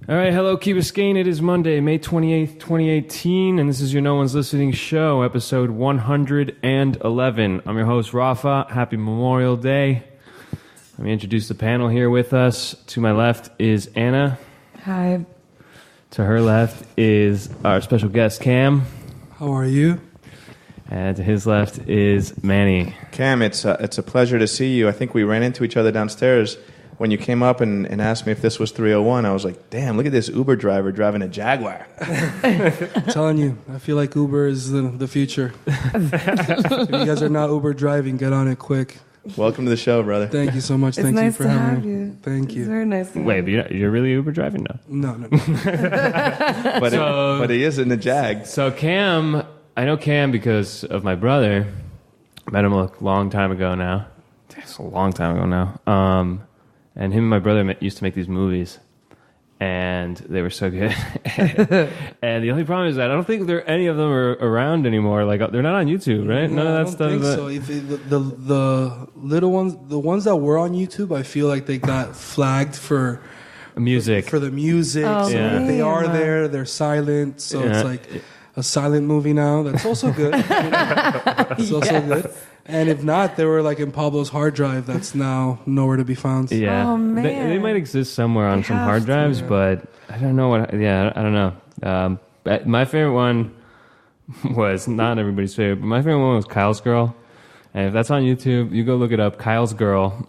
All right, hello, Key Biscayne. It is Monday, May 28th, 2018, and this is your No One's Listening show, episode 111. I'm your host, Rafa. Happy Memorial Day. Let me introduce the panel here with us. To my left is Anna. Hi. To her left is our special guest, Cam. How are you? And to his left is Manny. Cam, it's a pleasure to see you. I think we ran into each other downstairs when you came up and asked me if this was 301. I was like, damn, look at this Uber driver driving a Jaguar. I'm telling you, I feel like Uber is the future. If you guys are not Uber driving, get on it quick. Welcome to the show, brother. Thank you so much. It's Thank nice you for to having have me. you. Thank you. It's very nice to Wait, but you're really Uber driving now? No. But he is in the Jag. So Cam, I know Cam because of my brother. Met him a long time ago now. It's a long time ago now. And him and my brother used to make these movies, and they were so good. And the only problem is that I don't think any of them are around anymore. Like, they're not on YouTube, right? None of that stuff. I don't think so. The little ones, the ones that were on YouTube, I feel like they got flagged for music. For the music. Oh, so yeah. if they are there, they're silent. So it's like a silent movie now. That's also good. It's also good. And if not, they were like in Pablo's hard drive that's now nowhere to be found. Yeah. Oh, man. They might exist somewhere on some hard drives, but I don't know what. Yeah, I don't know. But my favorite one was not everybody's favorite, but my favorite one was Kyle's Girl. And if that's on YouTube, you go look it up. Kyle's Girl.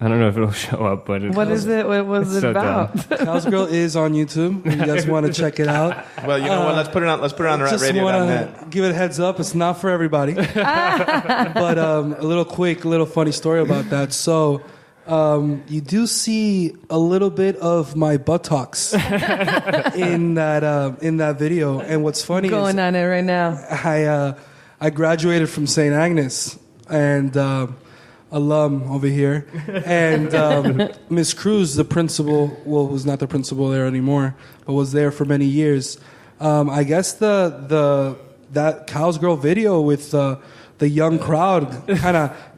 I don't know if it'll show up, but What is it? What was it so about? Cow's Girl is on YouTube. If you guys want to check it out. Well, you know what? Let's put it on Just radio.net. want to give it a heads up. It's not for everybody. But a little funny story about that. So you do see a little bit of my buttocks in that video. And what's funny Going is on it right now. I graduated from St. Agnes and alum over here, and Miss Cruz, the principal, who's not the principal there anymore, but was there for many years. I guess that Cow's Girl video with the young crowd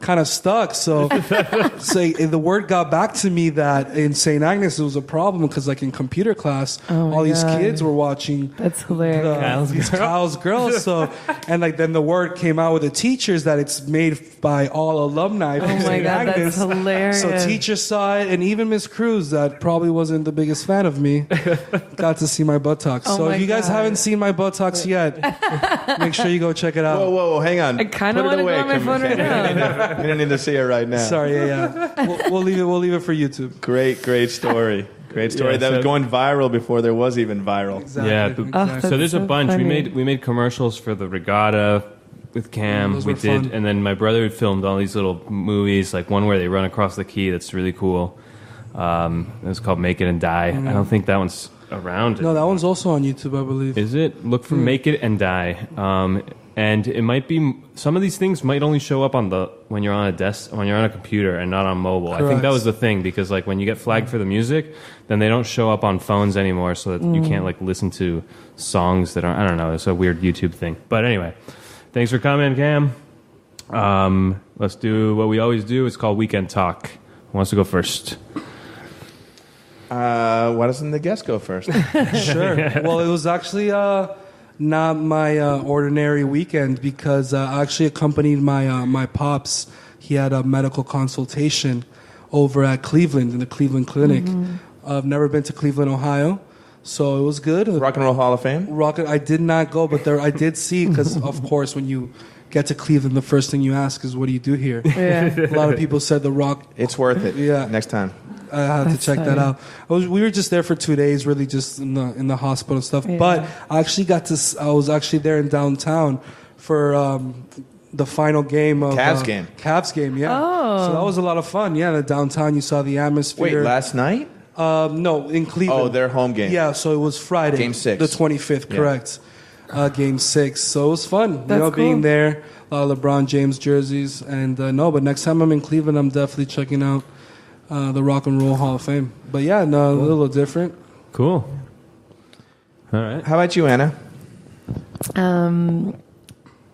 kind of stuck. So the word got back to me that in St. Agnes it was a problem because like in computer class, all these kids were watching. That's hilarious. Kyle's Girl. So and like then the word came out with the teachers that it's made by all alumni. From Oh my St. God, Agnes. that's hilarious. So teachers saw it, and even Miss Cruz, that probably wasn't the biggest fan of me, got to see my buttocks. Oh so my if you guys God. haven't seen my buttocks yet, make sure you go check it out. Whoa, hang on. I kind of want to go on my phone right now. You don't need to see it right now. Sorry, yeah. We'll leave it for YouTube. Great story. Great story. Yeah, That so- was going viral before there was even viral. Exactly. Yeah, exactly. so there's a so bunch. funny. We made commercials for the regatta with Cam. Those We were did, fun. and then my brother had filmed all these little movies, like one where they run across the key. That's really cool. It was called Make It and Die. I don't think that one's around. No, that one's also on YouTube, I believe. Is it? Look for Make It and Die. And it might be some of these things might only show up when you're on a computer and not on mobile. I think that Correct. was the thing because like when you get flagged for the music, then they don't show up on phones anymore, so that you can't like listen to songs that are I don't know. It's a weird YouTube thing. But anyway, thanks for coming, Cam. Let's do what we always do. It's called Weekend Talk. Who wants to go first? Why doesn't the guest go first? Sure. Well, it was actually not my ordinary weekend because I actually accompanied my pops. He had a medical consultation over at Cleveland in the Cleveland Clinic. I've never been to Cleveland, Ohio, so it was good. Rock and Roll Hall of Fame? I did not go, but I did see because of course when you get to Cleveland, the first thing you ask is, "What do you do here?" Yeah. A lot of people said the Rock. It's worth it. Yeah. Next time. I have to check that out. We were just there for 2 days, really just in the hospital and stuff. Yeah. But I was actually there in downtown for the final game of Cavs game. Cavs game, yeah. Oh. So that was a lot of fun. Yeah, the downtown, you saw the atmosphere. Wait, last night? No, in Cleveland. Oh, their home game. Yeah, so it was Friday. Game 6. The 25th, Yeah. correct. Game 6. So it was fun, That's cool. being there. A lot of LeBron James jerseys. And but next time I'm in Cleveland, I'm definitely checking out the Rock and Roll Hall of Fame. But yeah, no, a little different. Cool. All right. How about you, Anna?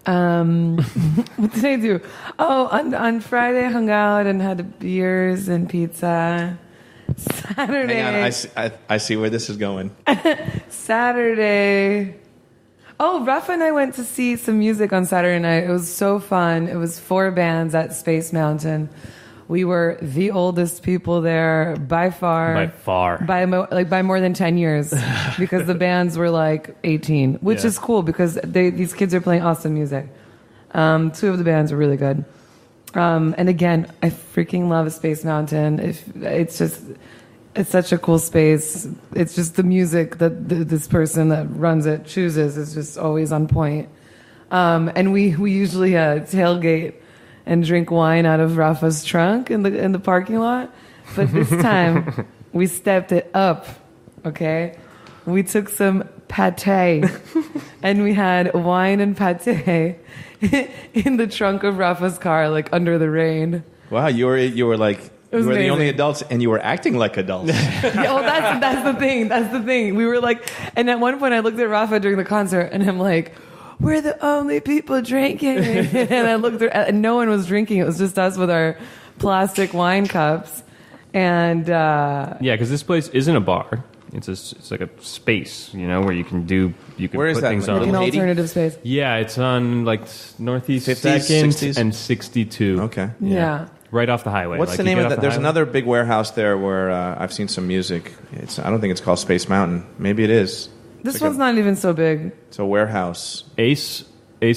What did I do? Oh, on Friday, I hung out and had beers and pizza. Saturday. Hang on, I see where this is going. Saturday. Oh, Rafa and I went to see some music on Saturday night. It was so fun. It was 4 bands at Space Mountain. We were the oldest people there by far. By more than 10 years, because the bands were like 18, which is cool because these kids are playing awesome music. 2 of the bands were really good. And again, I freaking love Space Mountain. It's such a cool space. It's just the music that this person that runs it chooses is just always on point. And we usually tailgate and drink wine out of Rafa's trunk in the parking lot. But this time, we stepped it up, okay? We took some pate, and we had wine and pate in the trunk of Rafa's car, like under the rain. Wow, you were like... You were amazing. the only adults, and you were acting like adults. Yeah, well, that's the thing. That's the thing. We were like... And at one point, I looked at Rafa during the concert, and I'm like... We're the only people drinking. And I looked and no one was drinking. It was just us with our plastic wine cups. And yeah, because this place isn't a bar. It's like a space, where you can Where is put that? things like on. an alternative space. Yeah, it's on like Northeast 50s, 2nd 60s? and 62. Okay. Yeah. Right off the highway. What's Like, the you name get of off that? the There's highway. another big warehouse there where I've seen some music. I don't think it's called Space Mountain. Maybe it is. This one's not even so big. It's a warehouse. Ace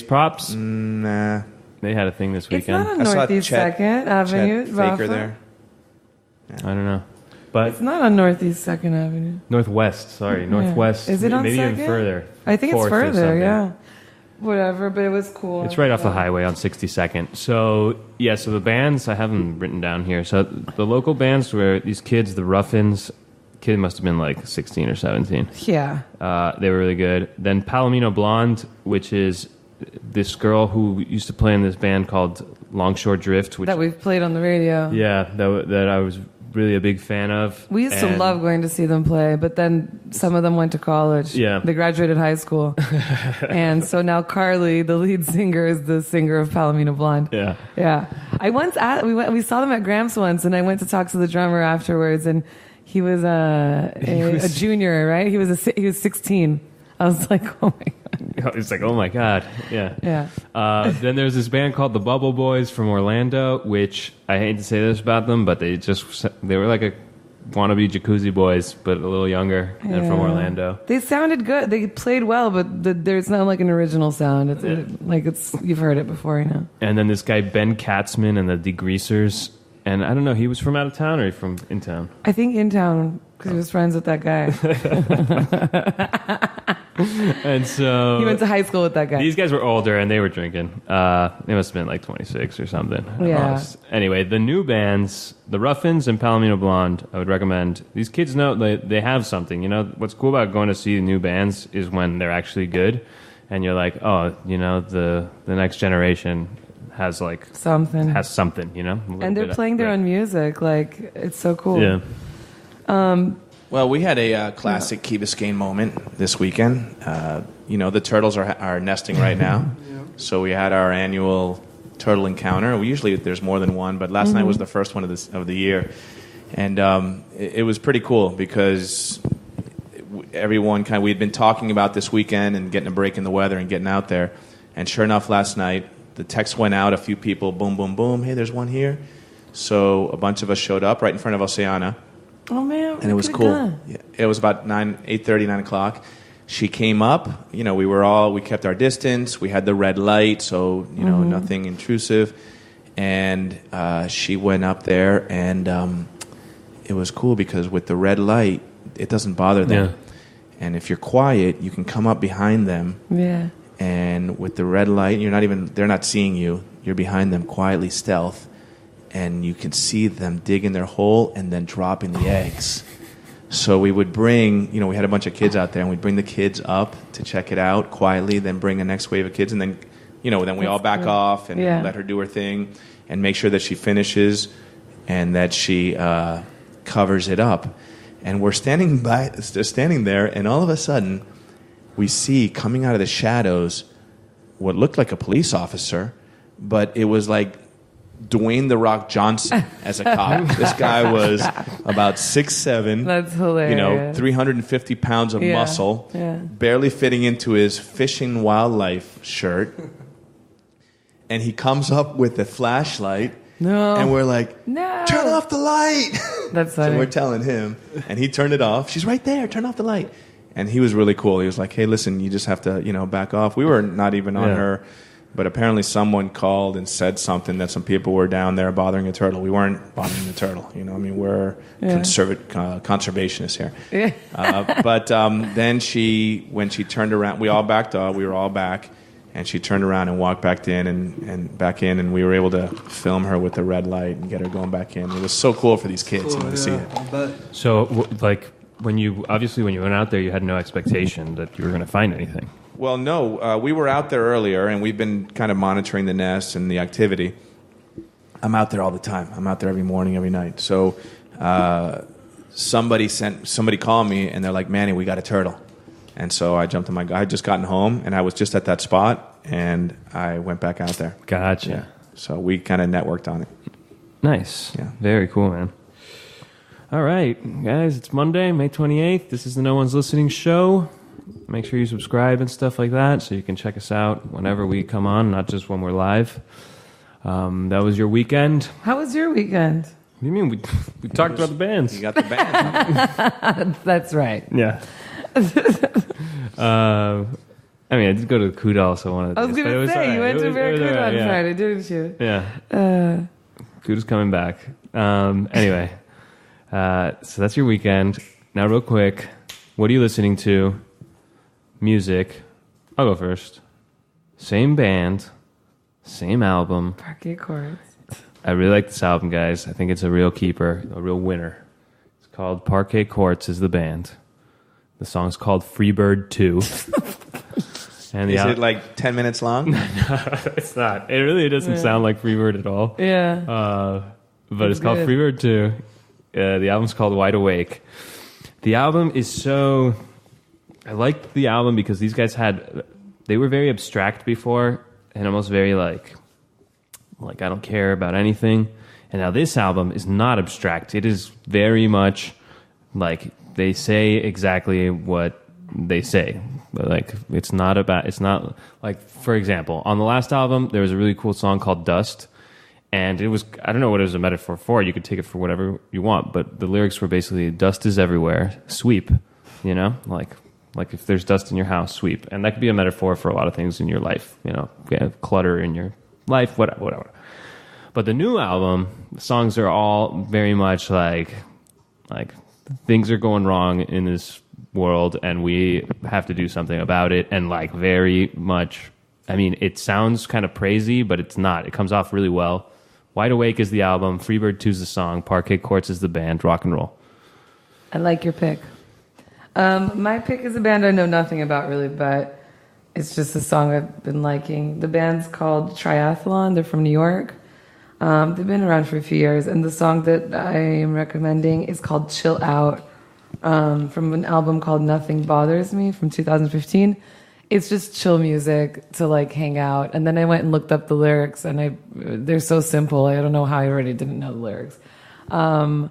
Props. Nah. They had a thing this It's weekend. not on I saw Northeast Chet- 2nd Avenue. Chet Rafa. Faker there. I don't know, but It's not on Northeast 2nd Avenue. Northwest. Sorry, Northwest. Is it on maybe 2nd? even further? I think it's 4th or further, something. yeah. Whatever, but it was cool. It's right off the highway on 62nd. So, yeah, so the bands, I have them written down here. So the local bands were these kids, the Ruffins. Kid must have been like 16 or 17. Yeah. They were really good. Then Palomino Blonde, which is this girl who used to play in this band called Longshore Drift. Which, That we've played on the radio. yeah, that I was really a big fan of. We used to And- love going to see them play, but then some of them went to college. Yeah. They graduated high school. And so now Carly, the lead singer, is the singer of Palomino Blonde. Yeah. Yeah. I once we saw them at Gramps once, and I went to talk to the drummer afterwards, and he was a junior, right? He was 16. I was like, oh my God. It's like, oh my God. Yeah. Yeah. Then there's this band called the Bubble Boys from Orlando, which I hate to say this about them, but they were like a wannabe Jacuzzi Boys, but a little younger and from Orlando. They sounded good. They played well, but there's not like an original sound. You've heard it before, And then this guy, Ben Katzman and the Degreasers. And I don't know, he was from out of town or from in town? I think in town, because he was friends with that guy. And so He went to high school with that guy. these guys were older and they were drinking. They must have been like 26 or something. Yeah. Anyway, the new bands, the Ruffins and Palomino Blonde, I would recommend. These kids know they have something. What's cool about going to see the new bands is when they're actually good. And you're like, oh, the next generation has like something. a little And they're bit of- playing their right. own music. Like, it's so cool. Yeah. Well, we had a classic Key Biscayne moment this weekend. The turtles are nesting right now. So we had our annual turtle encounter. There's more than one, but last night was the first one of the year. And it was pretty cool because everyone we had been talking about this weekend and getting a break in the weather and getting out there. And sure enough, last night, the text went out, a few people, boom, boom, boom, hey, there's one here. So a bunch of us showed up right in front of Oceana. Oh, man. And it was cool. Yeah, it was about 8:30, 9 o'clock. She came up. We kept our distance. We had the red light, so, nothing intrusive. And she went up there, and it was cool because with the red light, it doesn't bother them. Yeah. And if you're quiet, you can come up behind them. Yeah. And with the red light, they're not seeing you. You're behind them quietly, stealth. And you can see them digging their hole and then dropping the eggs. So we would bring, we had a bunch of kids out there, and we'd bring the kids up to check it out quietly, then bring the next wave of kids, and then, then we all back off and let her do her thing and make sure that she finishes and that she covers it up. And we're standing there, and all of a sudden, we see coming out of the shadows what looked like a police officer, but it was like Dwayne "The Rock" Johnson as a cop. This guy was about 6'7". That's hilarious. 350 pounds of muscle, barely fitting into his fishing wildlife shirt. And he comes up with a flashlight. No. And we're like, no. Turn off the light. That's funny. So we're telling him. And he turned it off. She's right there. Turn off the light. And he was really cool. He was like, hey, listen, you just have to, back off. We were not even on her. But apparently someone called and said something that some people were down there bothering a turtle. We weren't bothering the turtle. We're conservationists here. Yeah. But then when she turned around, we all backed up. We were all back. And she turned around and walked back in and back in. And we were able to film her with the red light and get her going back in. It was so cool for these kids to see it. So, when you went out there, you had no expectation that you were going to find anything. Well, no, we were out there earlier, and we've been kind of monitoring the nest and the activity. I'm out there all the time. I'm out there every morning, every night. So somebody called me, and they're like, Manny, we got a turtle. And so I jumped on I had just gotten home, and I was just at that spot, and I went back out there. Gotcha. Yeah. So we kind of networked on it. Nice. Yeah. Very cool, man. All right, guys, it's Monday, May 28th. This is the No One's Listening show. Make sure you subscribe and stuff like that so you can check us out whenever we come on, not just when we're live. That was your weekend. How was your weekend? What do you mean? We talked about the bands. You got the band. That's right. Yeah. I did go to the Kudal, so one of the I was going to say, you went to Barracuda on Friday, didn't you? Yeah. Kuda's coming back. Anyway, so that's your weekend. Now, real quick, what are you listening to? Music. I'll go first. Same band, same album. Parquet Chords. I really like this album, guys. I think it's a real keeper, a real winner. It's called Parquet Courts is the band. The song's called Freebird 2. And is it like 10 minutes long? No, it's not. It really doesn't sound like Freebird at all. Yeah. But it's called Freebird 2. The album's called Wide Awake. The album is so... I liked the album because these guys they were very abstract before and almost very like I don't care about anything. And now this album is not abstract. It is very much like they say exactly what they say. But it's not like, for example, on the last album, there was a really cool song called Dust. And it was, I don't know what it was a metaphor for. You could take it for whatever you want. But the lyrics were basically, dust is everywhere, sweep, like if there's dust in your house, sweep. And that could be a metaphor for a lot of things in your life, clutter in your life, whatever. But the new album, the songs are all very much like things are going wrong in this world and we have to do something about it. And very much, it sounds kind of praisey, but it's not. It comes off really well. Wide Awake is the album, Freebird 2 is the song, Parquet Courts is the band, rock and roll. I like your pick. My pick is a band I know nothing about really, but it's just a song I've been liking. The band's called Triathlon. They're from New York. They've been around for a few years, and the song that I am recommending is called Chill Out, from an album called Nothing Bothers Me from 2015. It's just chill music to hang out. And then I went and looked up the lyrics, and they're so simple. I don't know how I already didn't know the lyrics. But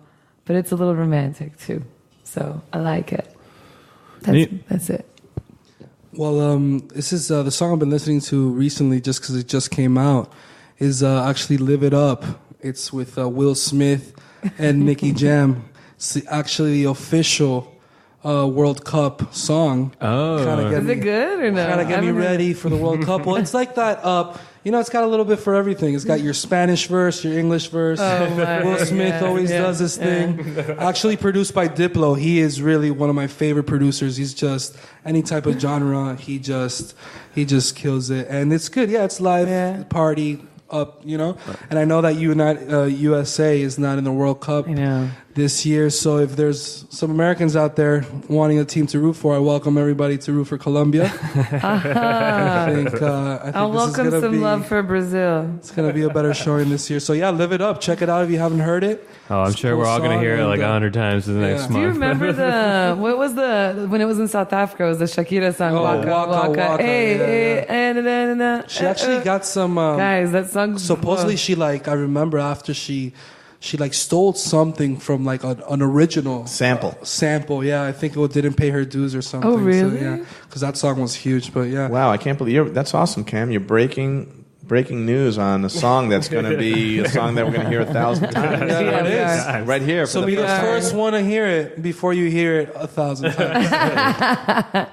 it's a little romantic too. So I like it. That's it. Well, this is the song I've been listening to recently just because it just came out, is actually Live It Up. It's with Will Smith and Nicky Jam. It's actually the official World Cup song. Oh. Is it good or no? Kind of get me ready for the World Cup. Well, it's like that. It's got a little bit for everything. It's got your Spanish verse, your English verse. Will Smith always does this thing. Actually produced by Diplo. He is really one of my favorite producers. He's just any type of genre. He just kills it, and it's good. Yeah, it's live party up. And I know that USA is not in the World Cup. I know. this year. So if there's some Americans out there wanting a team to root for, I welcome everybody to root for Colombia. I think I'll welcome some love for Brazil. It's going to be a better showing this year. So yeah, live it up. Check it out if you haven't heard it. Oh, I'm sure we're all going to hear it like 100 times in the next month. Do you remember when it was in South Africa, it was the Shakira song, Waka Waka. Hey, she actually got some... guys, that song... Supposedly I remember after she stole something from like an original sample. Yeah, I think it didn't pay her dues or something. Oh, really? So, yeah, because that song was huge. But yeah, wow, I can't believe that's awesome, Cam. You're breaking news on a song that's going to be a song that we're going to hear 1,000 times. Yeah, it is right here. So be the first one to hear it before you hear it 1,000 times.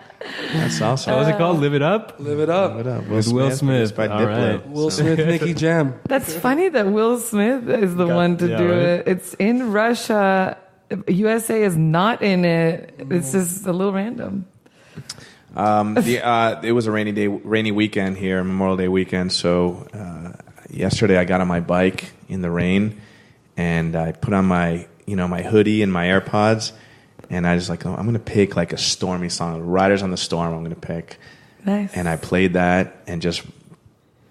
That's awesome. What was it called? Live It Up? Live It Up. With Will Smith. By All right. Will Smith, Nicky Jam. That's funny that Will Smith is the one to do it. It's in Russia. USA is not in it. It's just a little random. It was a rainy weekend here, Memorial Day weekend. So yesterday I got on my bike in the rain, and I put on my hoodie and my AirPods, and I just I'm going to pick like a stormy song, Riders on the Storm. I'm going to pick. Nice. And I played that and just.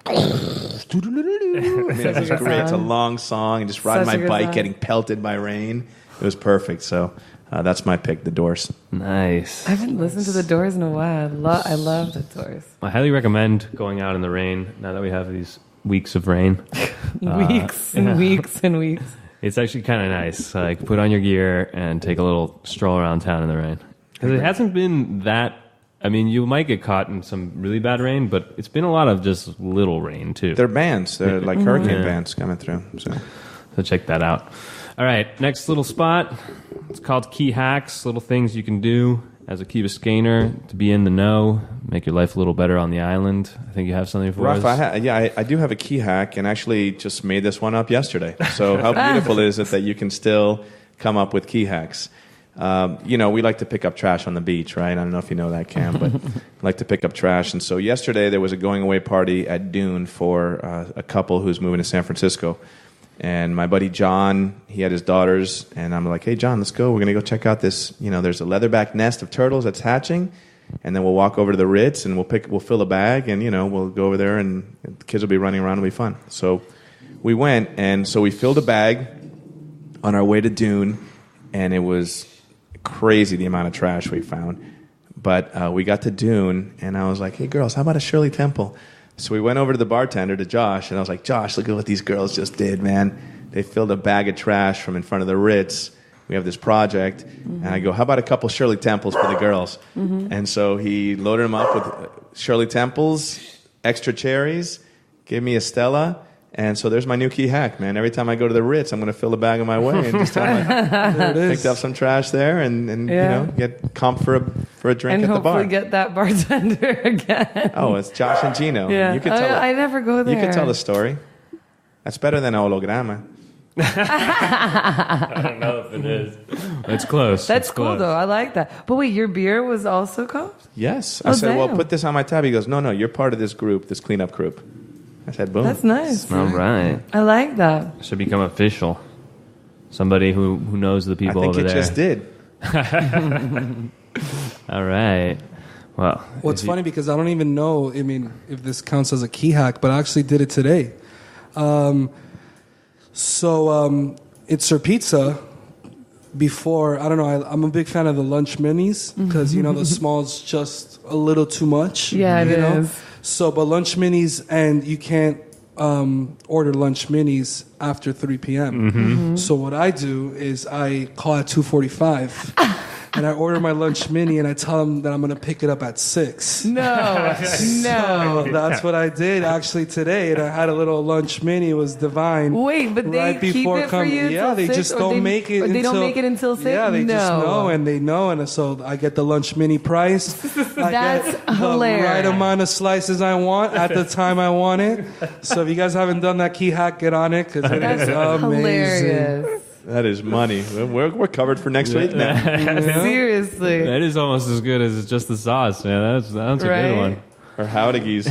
It's great. It's a long song, and just riding my bike, getting pelted by rain. It was perfect. So. That's my pick, The Doors. Nice. I haven't listened to The Doors in a while. I love The Doors. I highly recommend going out in the rain now that we have these weeks of rain. Weeks and weeks. It's actually kind of nice. Like, put on your gear and take a little stroll around town in the rain. Because it hasn't been that... I mean, you might get caught in some really bad rain, but it's been a lot of just little rain, too. They're bands. They're like hurricane bands coming through. So check that out. All right, next little spot. It's called Key Hacks, little things you can do as a Key Biscayner to be in the know, make your life a little better on the island. I think you have something for us. I do have a key hack, and actually just made this one up yesterday. So how beautiful is it that you can still come up with key hacks? We like to pick up trash on the beach, right? I don't know if you know that, Cam, but I like to pick up trash. And so yesterday there was a going-away party at Dune for a couple who's moving to San Francisco. And my buddy John, he had his daughters, and I'm like, hey, John, let's go. We're going to go check out this, there's a leatherback nest of turtles that's hatching, and then we'll walk over to the Ritz, and we'll fill a bag, and, we'll go over there, and the kids will be running around. It'll be fun. So we went, and so we filled a bag on our way to Dune, and it was crazy the amount of trash we found. But we got to Dune, and I was like, hey, girls, how about a Shirley Temple? So we went over to the bartender, to Josh, and I was like, Josh, look at what these girls just did, man. They filled a bag of trash from in front of the Ritz. We have this project. And I go, how about a couple Shirley Temples for the girls? And so he loaded them up with Shirley Temples, extra cherries, gave me a Stella. And so there's my new key hack, man. Every time I go to the Ritz, I'm going to fill the bag on my way and just tell them picked up some trash there and get comp for a drink at the bar. And hopefully get that bartender again. Oh, it's Josh and Gino. Yeah. You could tell I never go there. You can tell the story. That's better than a holograma. I don't know if it is. It's close. That's cool, though. I like that. But wait, your beer was also comped? Yes. I said, well, put this on my tab. He goes, no, you're part of this group, this cleanup group. I said, boom. That's nice. All right. I like that. Should become official. Somebody who knows the people over there. I think it just did. All right. Well, it's funny because I don't even know, if this counts as a key hack, but I actually did it today. It's Sir Pizza. Before, I don't know, I'm a big fan of the lunch minis because, the small's just a little too much. Yeah, it is. So, but lunch minis, and you can't order lunch minis after 3 p.m. So what I do is I call at 2:45. And I order my lunch mini, and I tell them that I'm going to pick it up at 6. No. So that's what I did actually today, and I had a little lunch mini. It was divine. Wait, but they keep it for you? Yeah, they just don't make it. They don't make it until 6. Yeah, they just know, and they know, and so I get the lunch mini price. That's hilarious. The right amount of slices I want at the time I want it. So if you guys haven't done that key hack, get on it because it is amazing. Hilarious. That is money. We're covered for next week now. Seriously. That is almost as good as just the sauce, man. That's a good one. Or Howdigi's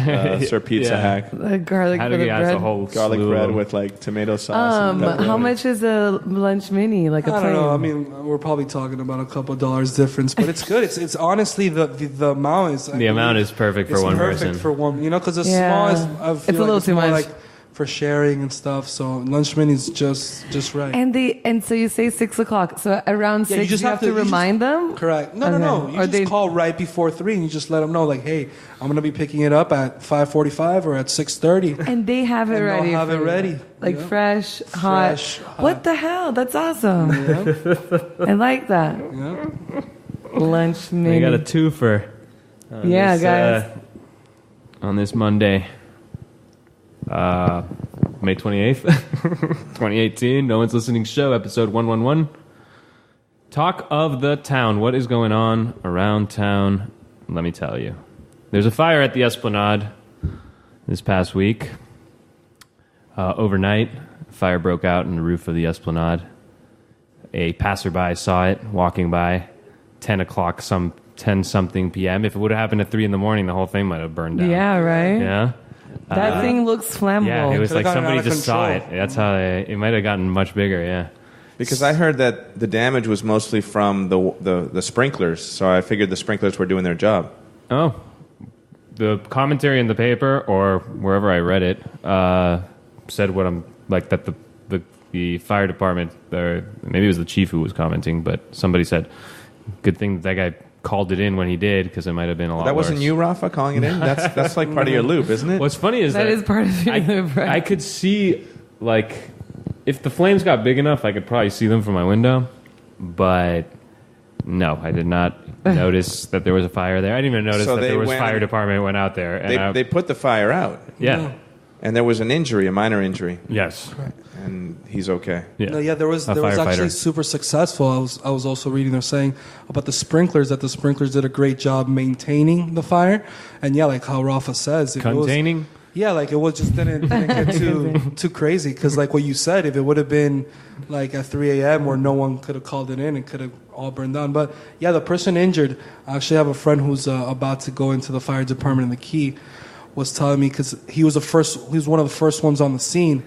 Sir Pizza hack. The garlic for the Howdigi has bread. a whole Garlic slew bread of- with like tomato sauce. and pepperoni. How much is a lunch mini? Like a I don't plane? know. I mean, we're probably talking about a couple of dollars difference, but it's good. It's honestly the amount is. The amount is perfect for one person. Perfect for one, because the Yeah. smallest. I feel It's a like little too more much. Like for sharing and stuff. So lunch mini is just right. And so you say 6:00. So around Yeah, 6, you have to remind them. Correct. No. Okay. You Or just they- call right before 3, and you just let them know, like, hey, I'm gonna be picking it up at 5:45 or at 6:30. And they have it And they'll ready. have for it you. ready. Like Yeah. fresh, hot. Fresh, hot. What the hell? That's awesome. Yeah. I like that. Yeah. Lunch We mini. got a twofer. on Yeah, this, guys. On this Monday, May 28th, 2018. No One's Listening Show, episode 111. Talk of the town. What is going on around town? Let me tell you. There's a fire at the Esplanade this past week. Overnight, a fire broke out in the roof of the Esplanade. A passerby saw it walking by 10 o'clock, 10-something p.m. If it would have happened at 3 in the morning, the whole thing might have burned down. Yeah, right? Yeah? That thing looks flammable. Yeah, it was Could've like gotten somebody out of just saw it. control. That's how it might have gotten much bigger, yeah. Because I heard that the damage was mostly from the sprinklers, so I figured the sprinklers were doing their job. Oh. The commentary in the paper, or wherever I read it, said what I'm like that the fire department, or maybe it was the chief who was commenting, but somebody said, good thing that guy called it in when he did, because it might have been a lot That wasn't worse. you, Rafa, calling it in? That's like part of your loop, isn't it? What's funny is That is part of your loop, right? I could see, like, if the flames got big enough, I could probably see them from my window, but no, I did not notice that there was a fire there. I didn't even notice So that they there was went- fire department went out there. And They put the fire out, yeah. and there was an injury, a minor injury, Yes. and he's okay. Yeah. No, yeah, there was A firefighter. actually super successful. I was also reading they're saying about the sprinklers that the sprinklers did a great job maintaining the fire, and yeah, like how Rafa says, if it was- Containing? yeah, like it was just didn't get too crazy because like what you said, if it would have been like at 3 a.m. where no one could have called it in, it could have all burned down. But yeah, the person injured, I actually have a friend who's about to go into the fire department in the Key, was telling me because he was one of the first ones on the scene.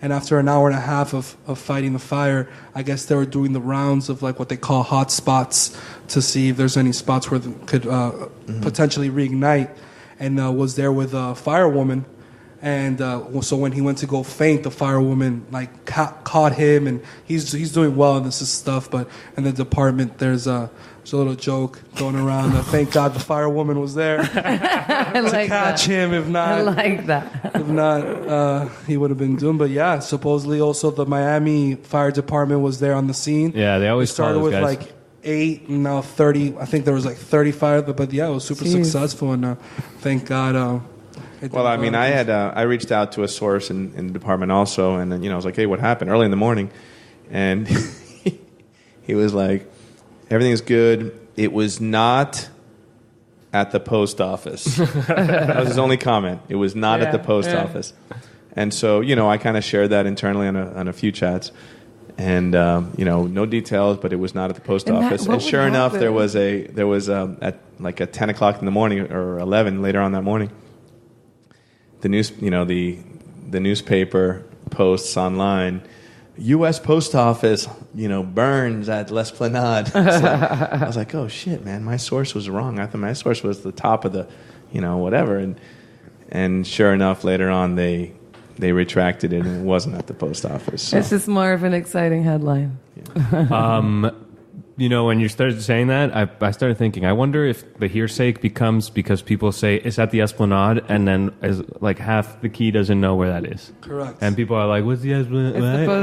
And after an hour and a half of fighting the fire, I guess they were doing the rounds of like what they call hot spots to see if there's any spots where it could potentially reignite. And was there with a firewoman. And so when he went to go faint, the firewoman like caught him, and he's doing well in this stuff. But in the department, there's a little joke going around. Thank God the firewoman was there I like catch that. him. If I not, like that. if not, he would have been doomed. But yeah, supposedly also the Miami Fire Department was there on the scene. Yeah, they always It started call with those guys. like 8, and now 30. I think there was like 35. But yeah, it was super Jeez. successful, and thank God. It Well, I didn't mean, burn. I reached out to a source in the department also, and then I was like, hey, what happened? Early in the morning, and he was like, everything's good. It was not at the post office. That was his only comment. It was not at the post office. And so, I kind of shared that internally on a few chats. And no details, but it was not at the post And that- office. what And would sure enough, happen? there was at 10 o'clock in the morning or 11 later on that morning. The newspaper posts online. U.S. Post Office, burns at L'Esplanade. I was like, oh shit, man, my source was wrong. I thought my source was the top of the, whatever. And sure enough, later on they retracted it, and it wasn't at the post office. So. It's just more of an exciting headline. When you started saying that, I started thinking, I wonder if the hearsay becomes because people say it's at the Esplanade, and then like half the Key doesn't know where that is. Correct. And people are like, what's the Esplanade?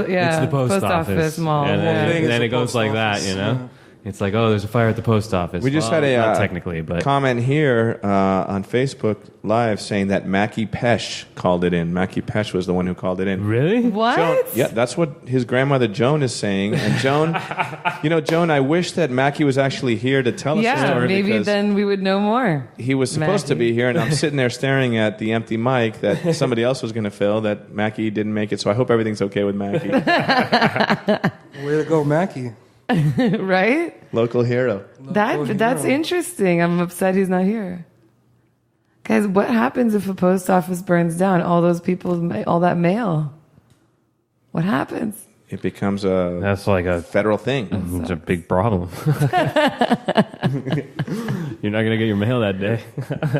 It's the post office mall. And Yeah. then it It's the goes post like office, that, yeah. It's like, oh, there's a fire at the post office. We just Well, had not a technically, but comment here on Facebook Live saying that Mackie Pesh called it in. Mackie Pesh was the one who called it in. really? What? Joan, yeah, that's what his grandmother Joan is saying. And Joan, Joan, I wish that Mackie was actually here to tell us the Yeah, story maybe because then we would know more. he was supposed to Mackie. be here, and I'm sitting there staring at the empty mic that somebody else was going to fill. That Mackie didn't make it, so I hope everything's okay with Mackie. Way to go, Mackie. Right? Local hero. That's hero. interesting. I'm upset he's not here. Guys, what happens if a post office burns down? All those people, all that mail. What happens? It becomes That's like a federal thing. It's a big problem. You're not gonna get your mail that day.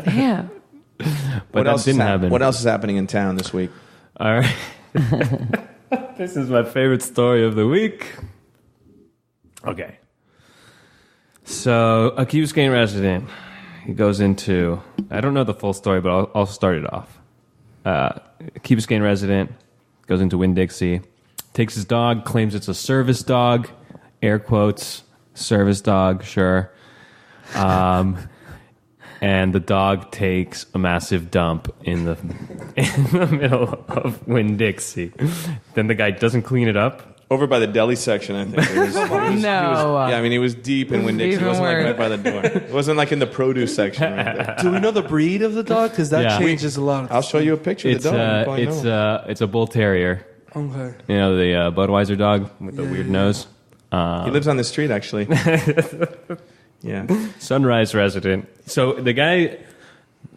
Damn. But that didn't happen. What else is happening in town this week? All right. This is my favorite story of the week. Okay. So, a Key Biscayne resident, he goes into, I don't know the full story, but I'll start it off. A Key Biscayne resident goes into Winn Dixie, takes his dog, claims it's a service dog, air quotes, service dog, sure. And the dog takes a massive dump in the middle of Winn Dixie. Then the guy doesn't clean it up. Over by the deli section, I think. He was deep in Winn Dixie. It wasn't like right by the door. It wasn't like in the produce section right there. Do we know the breed of the dog? Because that changes a lot. I'll show you a picture of the dog. It's a bull terrier. Okay. You know, the Budweiser dog with the weird nose. He lives on the street, actually. Yeah. Sunrise resident. So the guy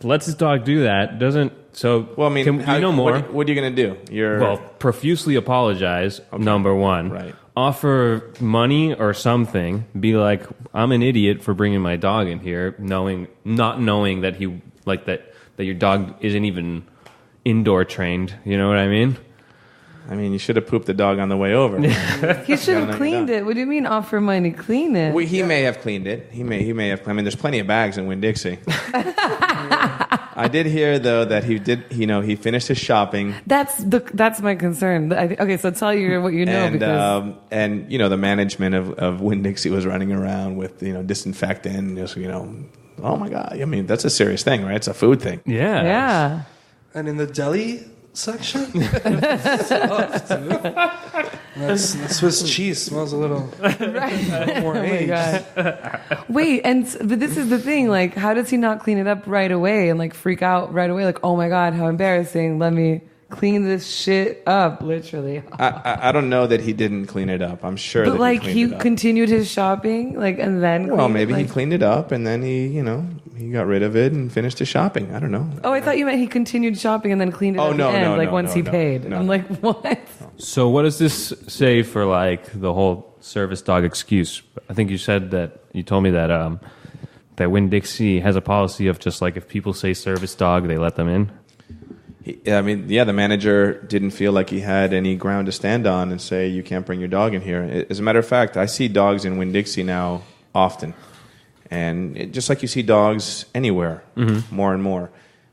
lets his dog do that. Doesn't. So, well, I mean, can you know more? What are you going to do? Profusely apologize, number one. Right. Offer money or something. Be like, I'm an idiot for bringing my dog in here, not knowing that that your dog isn't even indoor trained. You know what I mean? I mean, you should have pooped the dog on the way over. He should have cleaned it. What do you mean offer money? Clean it. Well, he may have cleaned it. He may have. I mean, there's plenty of bags in Winn Dixie. I did hear though that he did. He finished his shopping. That's my concern. Okay, so tell you what you know. And the management of Winn Dixie was running around with disinfectant. Just oh my God. I mean, that's a serious thing, right? It's a food thing. Yeah. Yeah. And in the deli section, that Swiss cheese smells a little more aged. Oh my God. Wait, but this is the thing. Like, how does he not clean it up right away and like freak out right away? Like, oh my God, how embarrassing! Let me clean this shit up. Literally. I don't know that he didn't clean it up. I'm sure. But that like he continued his shopping, like, and then. Well, maybe he cleaned it up and then he got rid of it and finished his shopping. I don't know. Oh, I thought you meant he continued shopping and then cleaned it at the end, once he paid. No. I'm like, what? So what does this say for like the whole service dog excuse? I think you told me that that Winn Dixie has a policy of just like if people say service dog, they let them in. The manager didn't feel like he had any ground to stand on and say you can't bring your dog in here. As a matter of fact, I see dogs in Winn Dixie now often. And just like you see dogs anywhere, more and more.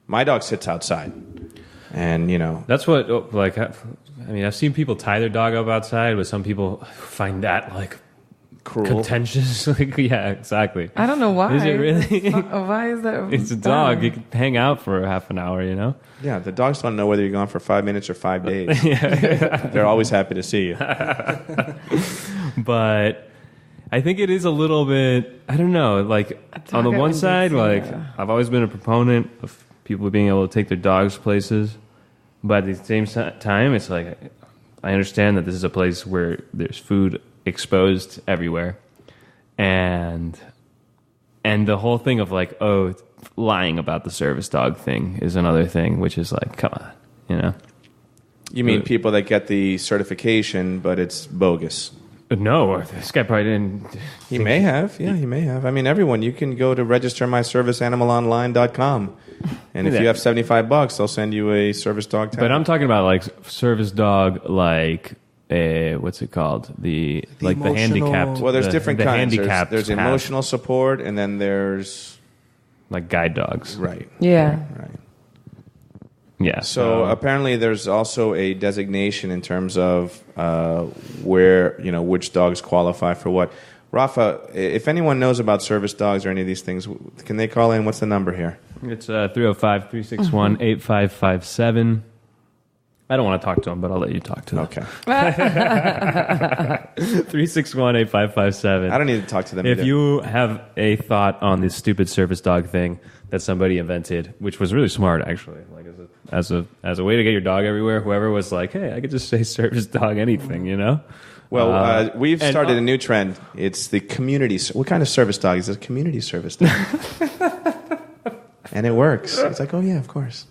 My dog sits outside, and that's what I've seen people tie their dog up outside, but some people find that like cruel, contentious. Yeah, exactly. I don't know why. Is it really? Why is that? It's a dog. You can hang out for half an hour. Yeah, the dogs don't know whether you're gone for 5 minutes or 5 days. They're always happy to see you. But I think it is a little bit, I don't know, like on the one side, like I've always been a proponent of people being able to take their dogs places. But at the same time, it's like I understand that this is a place where there's food exposed everywhere. And the whole thing of like, lying about the service dog thing is another thing, which is like, come on, You mean people that get the certification, but it's bogus? No, this guy probably didn't. He may have. Yeah, he may have. I mean, everyone, you can go to registermyserviceanimalonline.com. And if you have $75, they'll send you a service dog tag. But I'm talking about like service dog, like what's it called? The handicapped. Well, there's different kinds. There's emotional support, and then there's like guide dogs. Right. Yeah. Right. Yeah. So apparently, there's also a designation in terms of where which dogs qualify for what. Rafa, if anyone knows about service dogs or any of these things, can they call in? What's the number here? It's 305-361-8557. I don't want to talk to them, but I'll let you talk to them. Okay. 361-8557. I don't need to talk to them If either. you have a thought on this stupid service dog thing that somebody invented, which was really smart, actually, like as a way to get your dog everywhere, whoever was like, hey, I could just say service dog anything, Well, we've started a new trend. It's the community. What kind of service dog is it? A community service dog. And it works. It's like, oh, yeah, of course.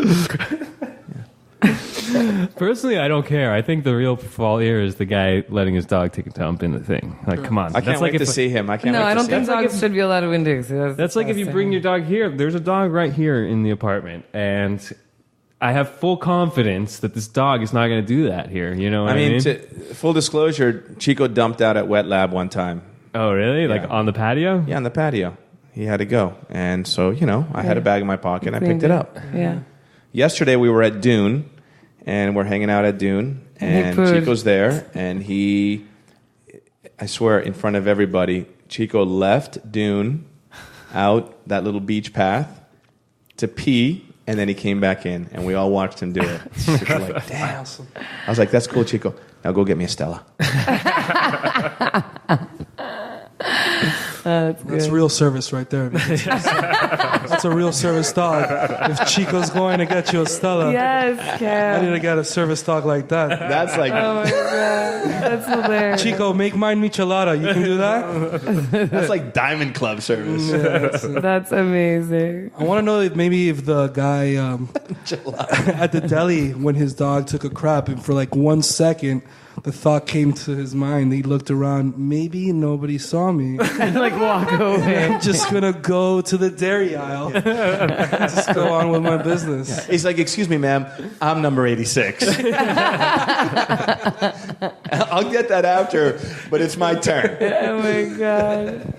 Personally, I don't care. I think the real fault here is the guy letting his dog take a dump in the thing. Like, come on. I can't wait to see him. I can't wait to see him. No, I don't think dogs should be allowed to Winn Dixie. That's like if you bring your dog here. There's a dog right here in the apartment, and I have full confidence that this dog is not going to do that here. You know what I mean? Full disclosure, Chico dumped out at Wet Lab one time. Oh, really? Yeah. Like on the patio? Yeah, on the patio. He had to go. And so, I had a bag in my pocket and I picked it up. Yeah. Yesterday we were at Dune, and we're hanging out at Dune, and Chico's there, and I swear, in front of everybody, Chico left Dune out that little beach path to pee, and then he came back in, and we all watched him do it. We're like, damn. Awesome. I was like, that's cool, Chico. Now go get me a Stella. That's real service right there. That's a real service dog. If Chico's going to get you a Stella, Yes, Cam. I need to get a service dog like that. That's like, Oh my god, that's hilarious. Chico, make mine michelada. You can do that? that's like Diamond Club service. That's amazing. I want to know if the guy at the deli, when his dog took a crap, and for like 1 second, the thought came to his mind. He looked around. Maybe nobody saw me. And like walk away. I'm just going to go to the dairy aisle. Just go on with my business. He's like, excuse me, ma'am, I'm number 86. I'll get that after, but it's my turn. Oh my god.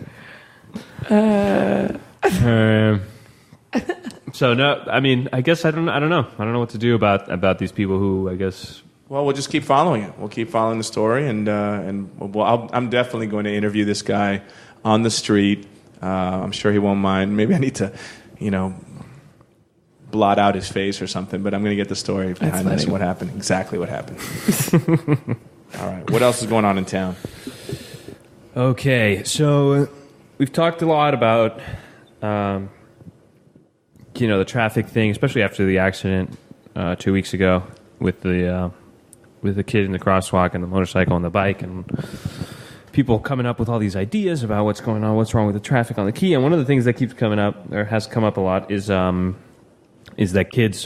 So no, I mean, I guess I don't know. I don't know what to do about these people who, I guess. Well, we'll just keep following it. We'll keep following the story, and I'm definitely going to interview this guy on the street. I'm sure he won't mind. Maybe I need to, blot out his face or something. But I'm going to get the story behind this and what happened, exactly what happened. All right, what else is going on in town? Okay, so we've talked a lot about, the traffic thing, especially after the accident 2 weeks ago with the kid in the crosswalk and the motorcycle and the bike, and people coming up with all these ideas about what's going on, what's wrong with the traffic on the key. And one of the things that keeps coming up, or has come up a lot, is that kids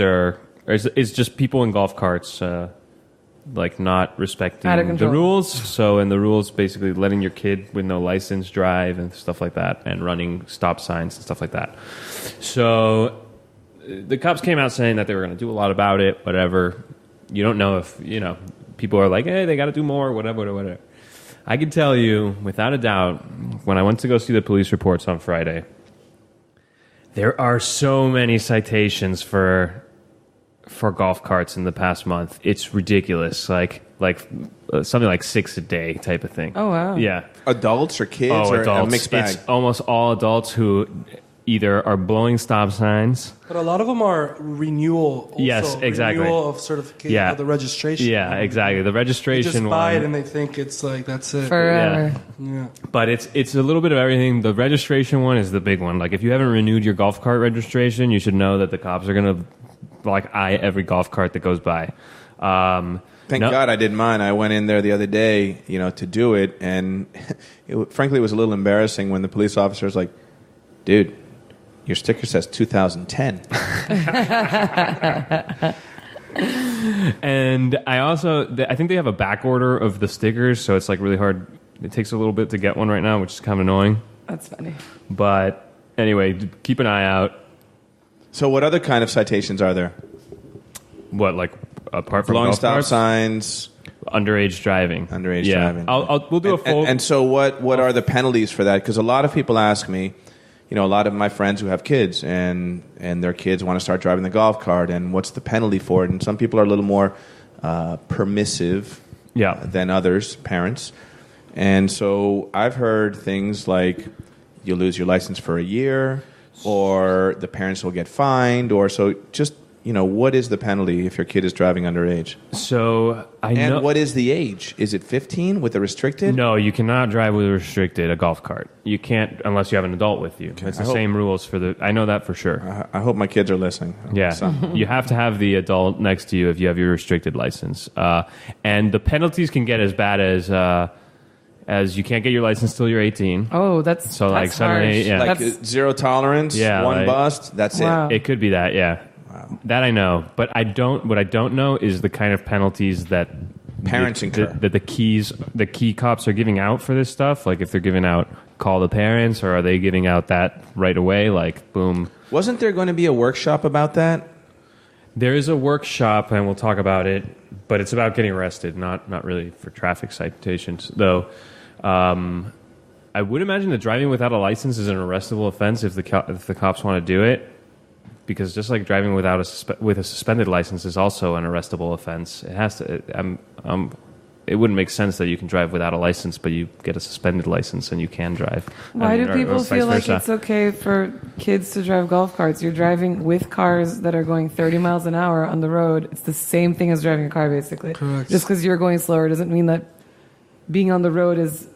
is just people in golf carts like not respecting the rules. So, and the rules basically letting your kid with no license drive and stuff like that, and running stop signs and stuff like that. So the cops came out saying that they were going to do a lot about it, whatever. You don't know if, people are like, hey, they got to do more, whatever. I can tell you, without a doubt, when I went to go see the police reports on Friday, there are so many citations for golf carts in the past month. It's ridiculous. Like something like 6 a day type of thing. Oh, wow. Yeah. Adults or kids or adults. a mixed bag? It's almost all adults who either are blowing stop signs. But a lot of them are renewal. Also. Yes, exactly. Renewal of certification of the registration. Yeah, exactly. The registration They just buy one, it and they think it's like, that's it. Forever. Yeah. But it's a little bit of everything. The registration one is the big one. Like, if you haven't renewed your golf cart registration, you should know that the cops are going to eye every golf cart that goes by. Thank God I did mine. I went in there the other day, to do it, and frankly, it was a little embarrassing when the police officer was like, dude, your sticker says 2010. And I think they have a back order of the stickers, so it's like really hard. It takes a little bit to get one right now, which is kind of annoying. That's funny. But anyway, keep an eye out. So what other kind of citations are there? What, like, apart from blowing golf stop carts? signs? Underage driving. Driving. We'll do a full... And so what are the penalties for that? Because a lot of people ask me, a lot of my friends who have kids and their kids want to start driving the golf cart, and what's the penalty for it? And some people are a little more permissive than others, parents. And so I've heard things like you lose your license for a year, or the parents will get fined, or so just... what is the penalty if your kid is driving underage? So I know. And what is the age? Is it 15 with the restricted? No, you cannot drive with a restricted, a golf cart. You can't unless you have an adult with you. Okay. It's the same rules for the... I know that for sure. I hope my kids are listening. Yeah. You have to have the adult next to you if you have your restricted license. And the penalties can get as bad as as you can't get your license till you're 18. Oh, that's so like that's 7 or 8. harsh. Yeah, Like That's- zero tolerance, one like- bust, that's Wow. it. it could be that. Yeah, Wow. that I know, but I don't. What I don't know is the kind of penalties that Parents incur. that the key cops are giving out for this stuff. Like if they're giving out call the parents, or are they giving out that right away? Like boom. Wasn't there going to be a workshop about that? There is a workshop, and we'll talk about it, but it's about getting arrested, not really for traffic citations. Though, I would imagine that driving without a license is an arrestable offense if the cops want to do it, because just like driving without with a suspended license is also an arrestable offense. It has to. It wouldn't make sense that you can drive without a license, but you get a suspended license and you can drive. Why do people vice feel like versa. it's okay for kids to drive golf carts? You're driving with cars that are going 30 miles an hour on the road. It's the same thing as driving a car, basically. Correct. Just because you're going slower doesn't mean that being on the road is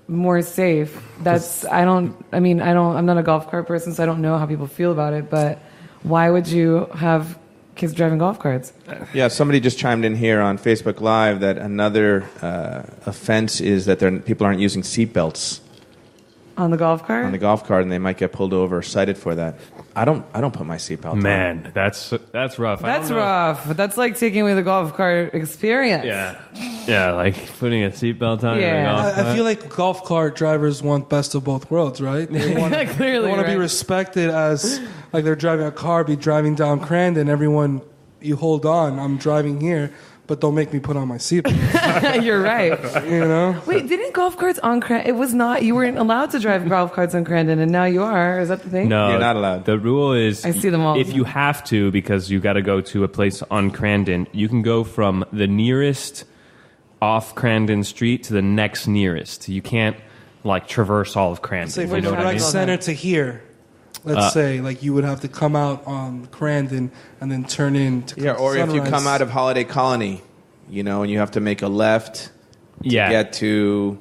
more safe. I'm not a golf cart person, so I don't know how people feel about it, but why would you have kids driving golf carts? Yeah, somebody just chimed in here on Facebook Live that another offense is that people aren't using seatbelts On the golf cart? on the golf cart, and they might get pulled over or cited for that. I don't put my seatbelt on. Man, that's rough. I That's don't know. rough. That's like taking away the golf cart experience. Yeah, like putting a seatbelt on. Yeah. in a golf I cart. feel like golf cart drivers want best of both worlds, right? They want, Clearly, they want to be right? respected as like they're driving a car, be driving down Crandon. Everyone, you hold on. I'm driving here, but don't make me put on my seatbelt. You're right. You know? Wait, didn't golf carts on Crandon? It was not. You weren't allowed to drive golf carts on Crandon, and now you are. Is that the thing? No, You're not allowed. The rule is I see them all. If you have to, because you got to go to a place on Crandon, you can go from the nearest off Crandon Street to the next nearest. You can't like traverse all of Crandon. Say you from know the what I rec mean? center to here. Let's say like you would have to come out on Crandon and then turn in to Yeah, or if you Sunrise. come out of Holiday Colony, and you have to make a left to Yeah. get to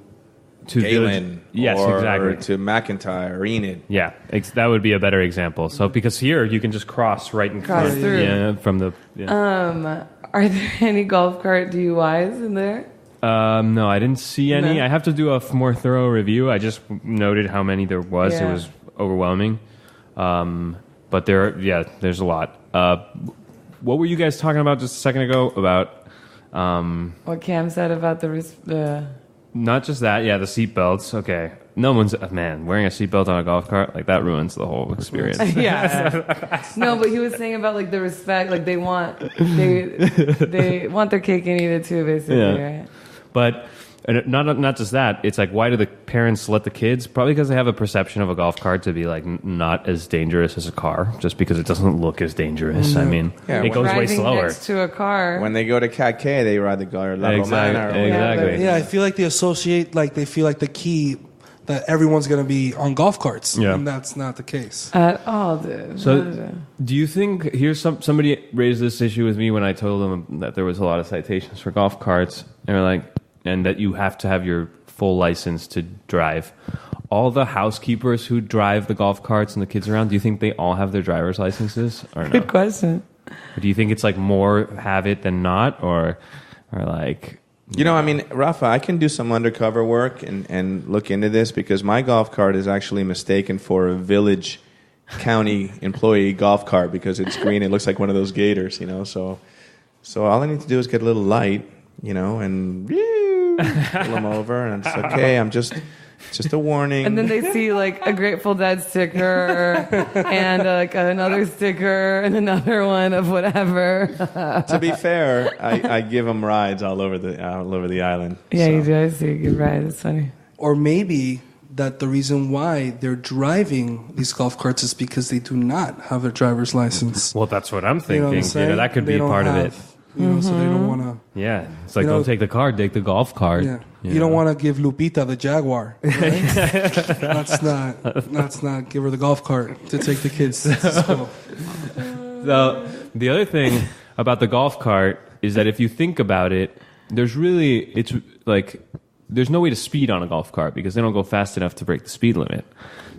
Galen, Yes, or exactly. to McIntyre or Enid. Yeah, that would be a better example. So because here you can just cross right in Cross front. through. Yeah, from the. Yeah. Are there any golf cart DUIs in there? No, I didn't see any. No. I have to do a more thorough review. I just noted how many there was. Yeah. It was overwhelming. But there's a lot. What were you guys talking about just a second ago about? What Cam said about the Not just that. Yeah, the seatbelts. Okay, no one's wearing a seatbelt on a golf cart like that ruins the whole experience. yeah. No, but he was saying about like the respect, like they want their cake and eat it too, basically. Yeah. Right? But not just that. It's like, why do the parents let the kids? Probably because they have a perception of a golf cart to be like not as dangerous as a car, just because it doesn't look as dangerous. I mean, Yeah, it goes way Driving slower. next to a car. When they go to Cat K, they ride the car La Romana. Or Exactly. Yeah, I feel like they associate, like they feel like the key that everyone's going to be on golf carts. Yeah. And that's not the case. At all, dude. So, do you think somebody raised this issue with me when I told them that there was a lot of citations for golf carts, and that you have to have your full license to drive. All the housekeepers who drive the golf carts and the kids around, do you think they all have their driver's licenses or no? Good question. Or do you think it's like more have it than not, or like? Rafa, I can do some undercover work and look into this because my golf cart is actually mistaken for a village county employee golf cart because it's green. It looks like one of those gators, So all I need to do is get a little light, and pull them over, and it's okay. I'm just a warning. And then they see like a Grateful Dead sticker and like another sticker and another one of whatever. To be fair, I give them rides all over the island. Yeah, so. you do. I see. You're right. It's funny. Or maybe that the reason why they're driving these golf carts is because they do not have a driver's license. Well, that's what I'm You know thinking. what I'm saying? That could They be don't part of have- it. So they don't want to. Yeah, it's like, You know- don't take the car, take the golf cart. Yeah. You don't want to give Lupita the Jaguar. Right? Let's not give her the golf cart to take the kids to school. The other thing about the golf cart is that if you think about it, there's no way to speed on a golf cart because they don't go fast enough to break the speed limit.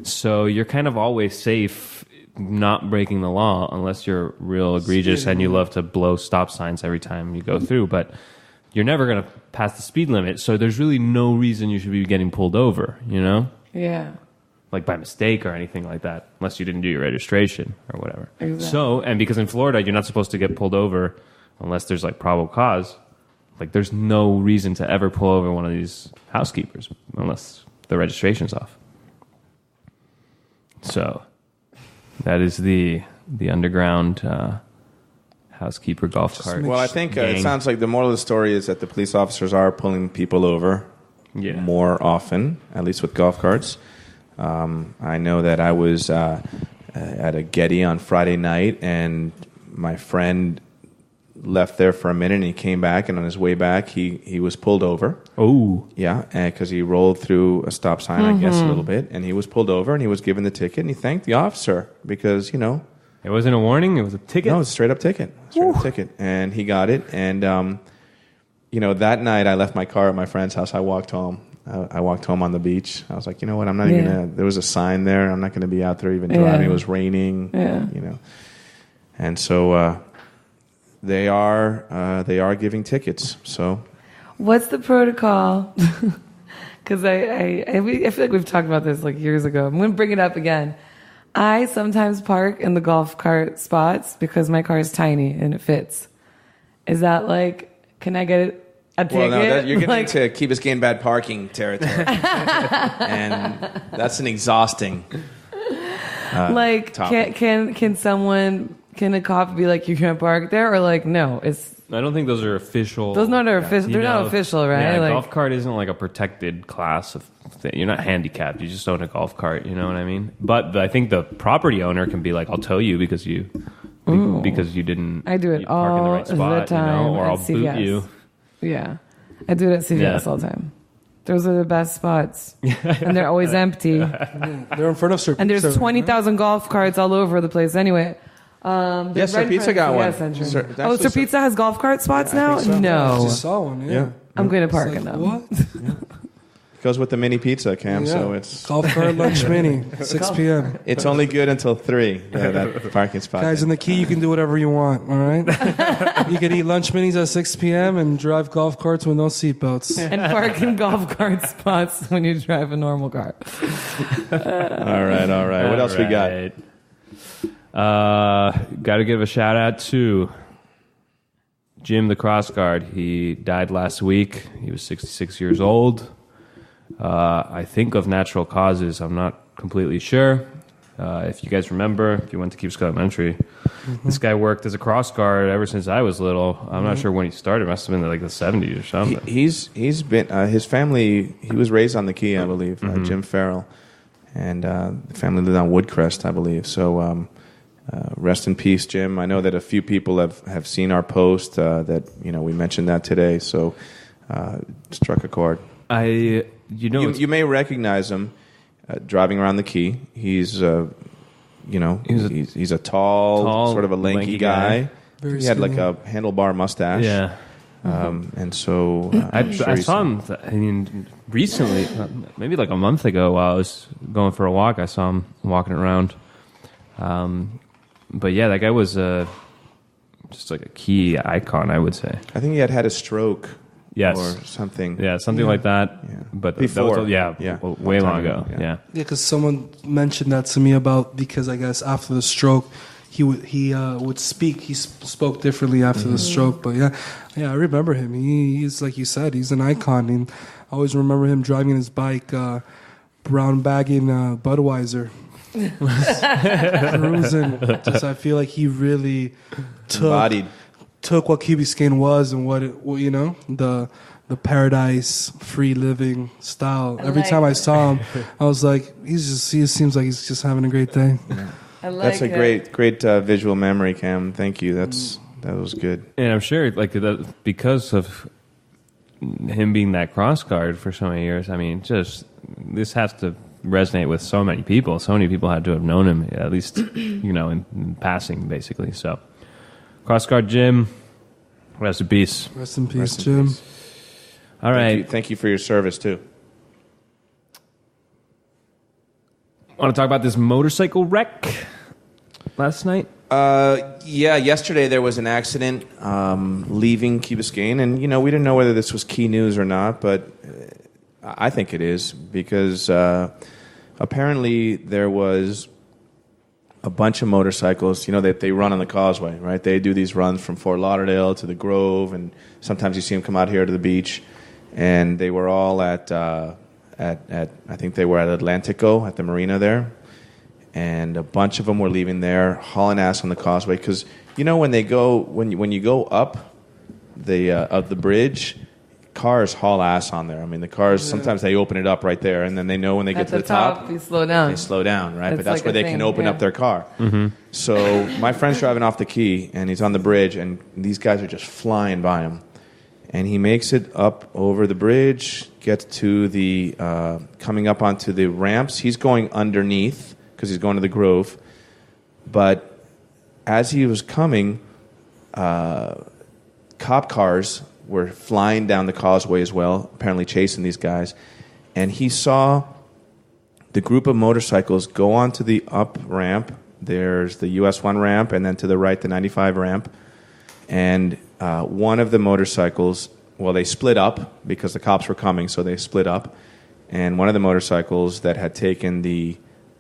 So you're kind of always safe not breaking the law unless you're real egregious and you love to blow stop signs every time you go through. But you're never going to pass the speed limit. So there's really no reason you should be getting pulled over, you know? Yeah. Like by mistake or anything like that, unless you didn't do your registration or whatever. Exactly. So, and because in Florida, you're not supposed to get pulled over unless there's like probable cause. Like there's no reason to ever pull over one of these housekeepers unless the registration's off. So that is the underground housekeeper golf cart. Well, I think it sounds like the moral of the story is that the police officers are pulling people over more often, at least with golf carts. I know that I was at a Getty on Friday night, and my friend left there for a minute, and he came back, and on his way back, he was pulled over. Oh. Yeah, because he rolled through a stop sign, I guess, a little bit, and he was pulled over, and he was given the ticket, and he thanked the officer because, you know... It wasn't a warning? It was a ticket? No, it was a straight-up ticket. And he got it, and, you know, that night, I left my car at my friend's house. I walked home. I walked home on the beach. I was like, you know what? I'm not even gonna. There was a sign there. I'm not going to be out there even driving. It was raining. You know, and so they are giving tickets. So, what's the protocol? Because I feel like we've talked about this like years ago. I'm going to bring it up again. I sometimes park in the golf cart spots because my car is tiny and it fits. Is that like? Can I get it? A ticket? Well, no, you're getting into Key Biscayne bad parking territory, and that's an exhausting. Topic. Can a cop be like, you can't park there, or like, no? It's. I don't think those are official. Those not official. They're not official, right? Yeah, like, golf cart isn't like a protected class of thing. You're not handicapped. You just own a golf cart. You know what I mean? But I think the property owner can be like, I'll tow you because you didn't. I do it park all in the right spot, the time, or I'll CVS. boot you. Yeah, I do it at CVS all the time. Those are the best spots, and they're always empty. They're in front of Sir Pizza. And there's 20,000 golf carts all over the place. Anyway, Sir Pizza got one. Sir Pizza has golf cart spots now? So. No, I just saw one. Yeah. I'm going to park in them. What? Goes with the mini pizza, Cam. So it's golf cart lunch mini, 6 p.m. It's only good until 3. That parking spot. Guys, in the Key, you can do whatever you want. All right, you can eat lunch minis at 6 p.m. and drive golf carts with no seatbelts. And park in golf cart spots when you drive a normal car. All right. What else we got? Got to give a shout out to Jim the Cross Guard. He died last week. He was 66 years old. I think of natural causes. I'm not completely sure. If you guys remember, if you went to Key Biscayne Elementary, this guy worked as a cross guard ever since I was little. I'm not sure when he started. It must have been like the 70s or something. He's been his family. He was raised on the Key, I believe. Jim Farrell, and the family lived on Woodcrest, I believe. So rest in peace, Jim. I know that a few people have seen our post that we mentioned that today. So struck a chord. You may recognize him driving around the Key. He's a tall, sort of a lanky guy. He had like a handlebar mustache. Yeah. And so I saw him. I mean, recently, maybe like a month ago, while I was going for a walk, I saw him walking around. But yeah, that guy was just like a Key icon, I would say. I think he had a stroke. Yes. Or something. Yeah, something like that. Yeah. But before. Way long ago. Yeah. Because someone mentioned that to me because I guess after the stroke, he would speak. He spoke differently after the stroke. But yeah, I remember him. He's like you said, he's an icon. And I always remember him driving his bike, brown bagging Budweiser. Cruising. Just I feel like he really took what Key Biscayne was and the paradise free living style. Every time I saw him, I was like, he seems like he's just having a great day. Yeah. That's a great visual memory, Cam. Thank you. That was good. And I'm sure because of him being that cross guard for so many years, I mean, just this has to resonate with so many people. So many people had to have known him, at least, in passing, basically. So Cross Guard Jim, rest in peace. Rest in peace, Jim. All right. Thank you for your service, too. Want to talk about this motorcycle wreck last night? Yeah, yesterday there was an accident leaving Key Biscayne, and we didn't know whether this was key news or not, but I think it is because apparently there was a bunch of motorcycles. That they run on the causeway, right? They do these runs from Fort Lauderdale to the Grove, and sometimes you see them come out here to the beach. And they were all at I think they were at Atlantico at the marina there. And a bunch of them were leaving there, hauling ass on the causeway. Because when you go up the bridge, cars haul ass on there. I mean, the cars sometimes they open it up right there, and then they know when they get to the top, you slow down. They slow down, right? But that's where they can open up their car. Mm-hmm. So my friend's driving off the quay, and he's on the bridge, and these guys are just flying by him. And he makes it up over the bridge, gets to the coming up onto the ramps. He's going underneath because he's going to the Grove. But as he was coming, cop cars were flying down the causeway as well, apparently chasing these guys. And he saw the group of motorcycles go onto the up ramp. There's the US 1 ramp, and then to the right, the 95 ramp. And one of the motorcycles, they split up because the cops were coming, so they split up. And one of the motorcycles that had taken the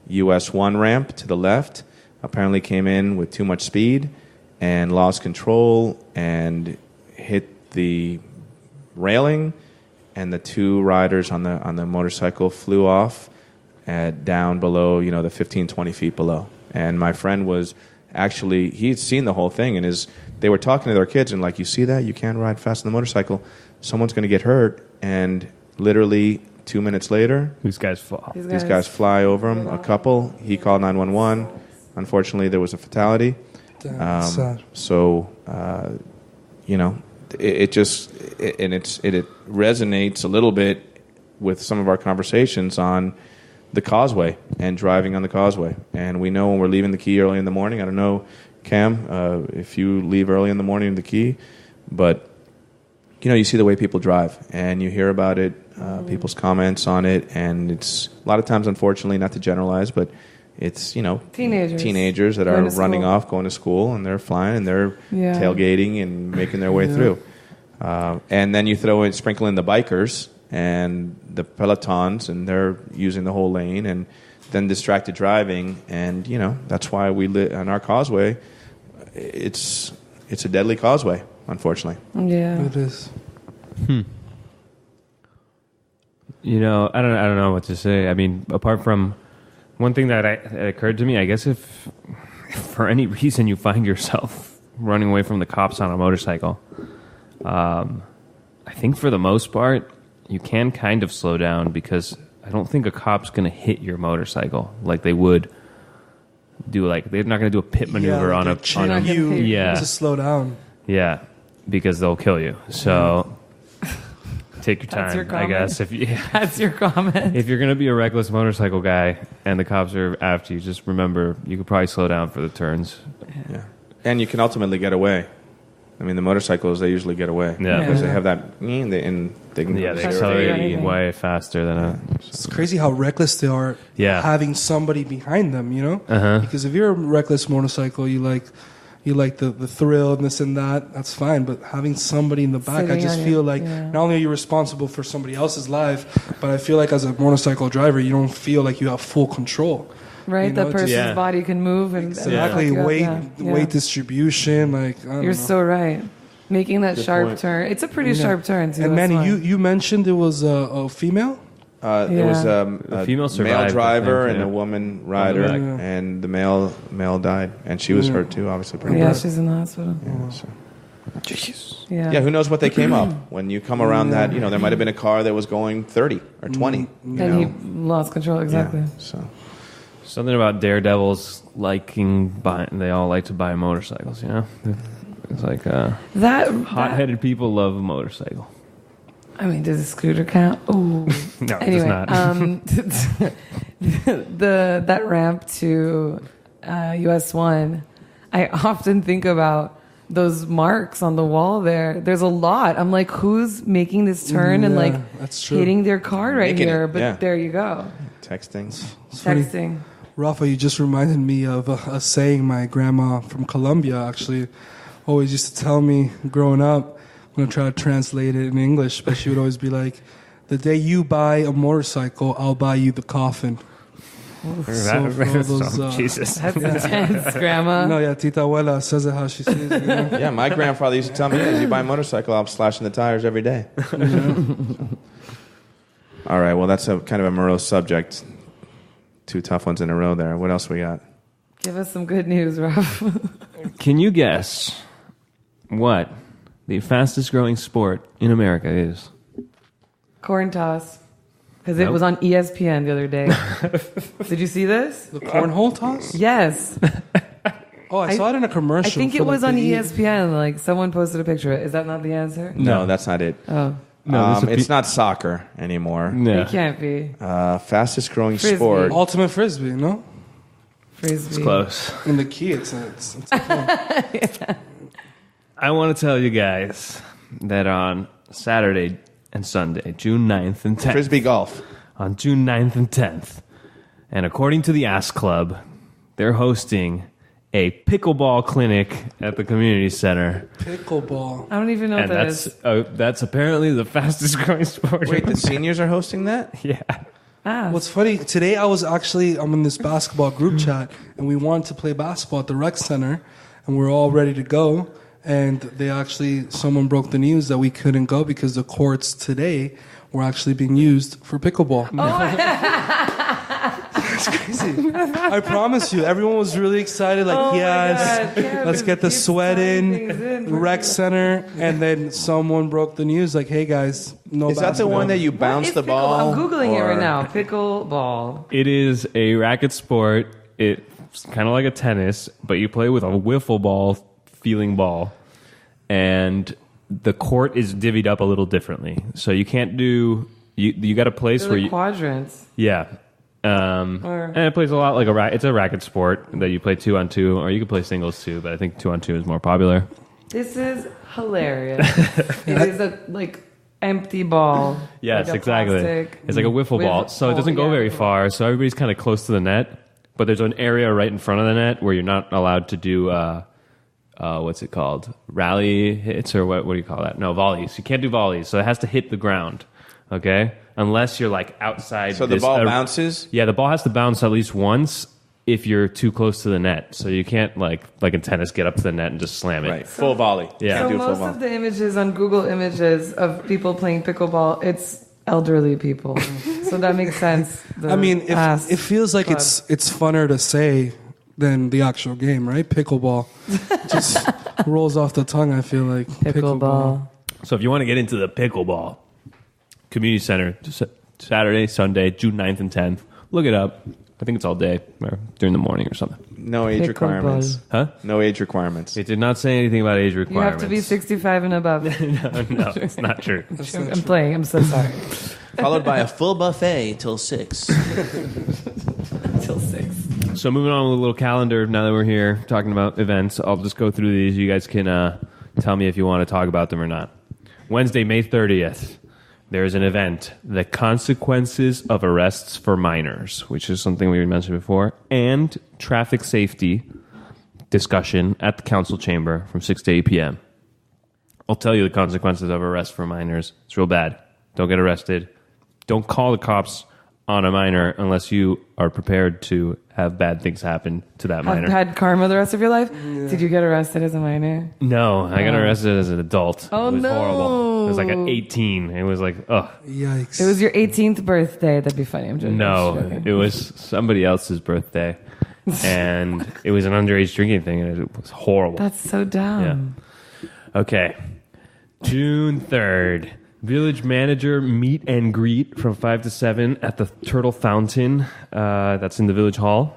US 1 ramp to the left apparently came in with too much speed and lost control and hit the railing, and the two riders on the motorcycle flew off down below, the 15, 20 feet below. And my friend was actually, he'd seen the whole thing, and they were talking to their kids, and like, you see that? You can't ride fast on the motorcycle. Someone's going to get hurt. And literally 2 minutes later, these guys fall. These guys fly over him, a couple. He called 911. Unfortunately, there was a fatality. So, it resonates a little bit with some of our conversations on the causeway and driving on the causeway. And we know when we're leaving the quay early in the morning, I don't know, Cam, if you leave early in the morning in the quay, but you see the way people drive and you hear about it, people's comments on it, and it's a lot of times, unfortunately, not to generalize, but it's teenagers that are running off, going to school, and they're flying and they're tailgating and making their way through. And then you sprinkle in the bikers and the pelotons, and they're using the whole lane, and then distracted driving, and that's why we live on our causeway. It's a deadly causeway, unfortunately. Yeah, it is. I don't know what to say. I mean, apart from one thing that occurred to me, I guess if for any reason you find yourself running away from the cops on a motorcycle, I think for the most part you can kind of slow down, because I don't think a cop's going to hit your motorcycle like they would do. Like, they're not going to do a pit maneuver on a to slow down. Yeah, because they'll kill you. So take your time, I guess. That's your comment. If you're going to be a reckless motorcycle guy and the cops are after you, just remember you could probably slow down for the turns. Yeah, and you can ultimately get away. I mean, the motorcycles, they usually get away. Yeah. Because they have that, and they can they accelerate way faster than It's crazy how reckless they are having somebody behind them, Because if you're a reckless motorcycle, you like the thrill and this and that, that's fine. But having somebody in the back, I just feel like not only are you responsible for somebody else's life, but I feel like as a motorcycle driver, you don't feel like you have full control. Right, that person's body can move and exactly weight distribution. Like, you're so right. Making that sharp turn, it's a pretty sharp turn too. And Manny, you mentioned it was a female. There was a female male driver and a woman rider, and the male died, and she was hurt too, obviously. Pretty bad. She's in the hospital. Yeah, so. Jeez. Yeah, who knows what they came up. When you come around that, there might have been a car that was going 30 or 20. And he lost control, exactly. Yeah, so. Something about daredevils they all like to buy motorcycles, It's like hot-headed people love a motorcycle. I mean, does a scooter count? Ooh. No, anyway, it does not. that ramp to US 1, I often think about those marks on the wall there. There's a lot. I'm like, who's making this turn and that's true. hitting their car right here? But there you go. Texting. Funny. Rafa, you just reminded me of a saying my grandma from Colombia actually always used to tell me growing up. I'm going to try to translate it in English, but she would always be like, the day you buy a motorcycle, I'll buy you the coffin. Jesus. That's intense, Grandma. No, yeah, Tita Abuela says it how she says it. You know? Yeah, my grandfather used to tell me, as you buy a motorcycle, I'm slashing the tires every day. All right, well, that's a kind of a morose subject. 2 tough ones in a row there. What else we got? Give us some good news, Ralph. Can you guess what the fastest growing sport in America is? Corn toss. Because it was on ESPN the other day. Did you see this? The cornhole toss? Yes. Oh, I saw it in a commercial. I think it was on ESPN. Like, someone posted a picture of it. Is that not the answer? No, that's not it. Oh. No, it's not soccer anymore. No. It can't be. Fastest growing Frisbee. sport. Ultimate Frisbee, no? Frisbee. It's close. In the key, it's a I want to tell you guys that on Saturday and Sunday, June 9th and 10th. Frisbee golf. On June 9th and 10th. And according to the Ass Club, they're hosting a pickleball clinic at the community center. Pickleball. I don't even know what that is. That's apparently the fastest growing sport. Wait, the seniors are hosting that? Yeah. What's funny, today I'm in this basketball group chat, and we wanted to play basketball at the rec center, and we're all ready to go. And someone broke the news that we couldn't go because the courts today were actually being used for pickleball. It's crazy. I promise you, everyone was really excited. Like, yes, let's get the sweat in, rec center. And then someone broke the news. Like, hey guys, no. Is that the one that you bounce the ball? I'm Googling it right now. Pickleball. It is a racket sport. It's kind of like a tennis, but you play with a wiffle ball feeling ball. And the court is divvied up a little differently. So you can't do... You got a place where you... quadrants. Yeah. And it plays a lot like it's a racket sport that you play 2-on-2, or you can play singles too, but I think 2-on-2 is more popular. This is hilarious. It is a empty ball. Yes, like exactly. It's like a wiffle ball, so it doesn't go very far. So everybody's kind of close to the net, but there's an area right in front of the net where you're not allowed to do what's it called? Rally hits, or what do you call that? No, volleys. You can't do volleys, so it has to hit the ground. Okay, unless you're like outside. So the ball bounces? Yeah, the ball has to bounce at least once if you're too close to the net. So you can't like in tennis get up to the net and just slam it. Right, full volley. Yeah. So most of the images on Google Images of people playing pickleball, it's elderly people. So that makes sense. I mean, it feels like it's funner to say than the actual game, right? Pickleball just rolls off the tongue. I feel like pickleball. So if you want to get into the pickleball, community center, Saturday, Sunday, June 9th and 10th. Look it up. I think it's all day or during the morning or something. No age requirements. Huh? No age requirements. It did not say anything about age requirements. You have to be 65 and above. No, it's not true. I'm playing. I'm so sorry. Followed by a full buffet till 6. Till 6. So moving on with a little calendar, now that we're here talking about events, I'll just go through these. You guys can tell me if you want to talk about them or not. Wednesday, May 30th. There's an event, The Consequences of Arrests for Minors, which is something we mentioned before, and traffic safety discussion at the council chamber from 6 to 8 p.m. I'll tell you the consequences of arrest for minors. It's real bad. Don't get arrested. Don't call the cops on a minor unless you are prepared to have bad things happen to that minor. Have had karma the rest of your life? Yeah. Did you get arrested as a minor? No, I got arrested as an adult. Oh, it was no. horrible. It was like at 18. It was like, ugh. Yikes. It was your 18th birthday. That'd be funny. I'm joking. No, it was somebody else's birthday. And it was an underage drinking thing, and it was horrible. That's so dumb. Yeah. Okay. June 3rd. Village manager meet and greet from 5 to 7 at the Turtle Fountain. That's in the Village Hall.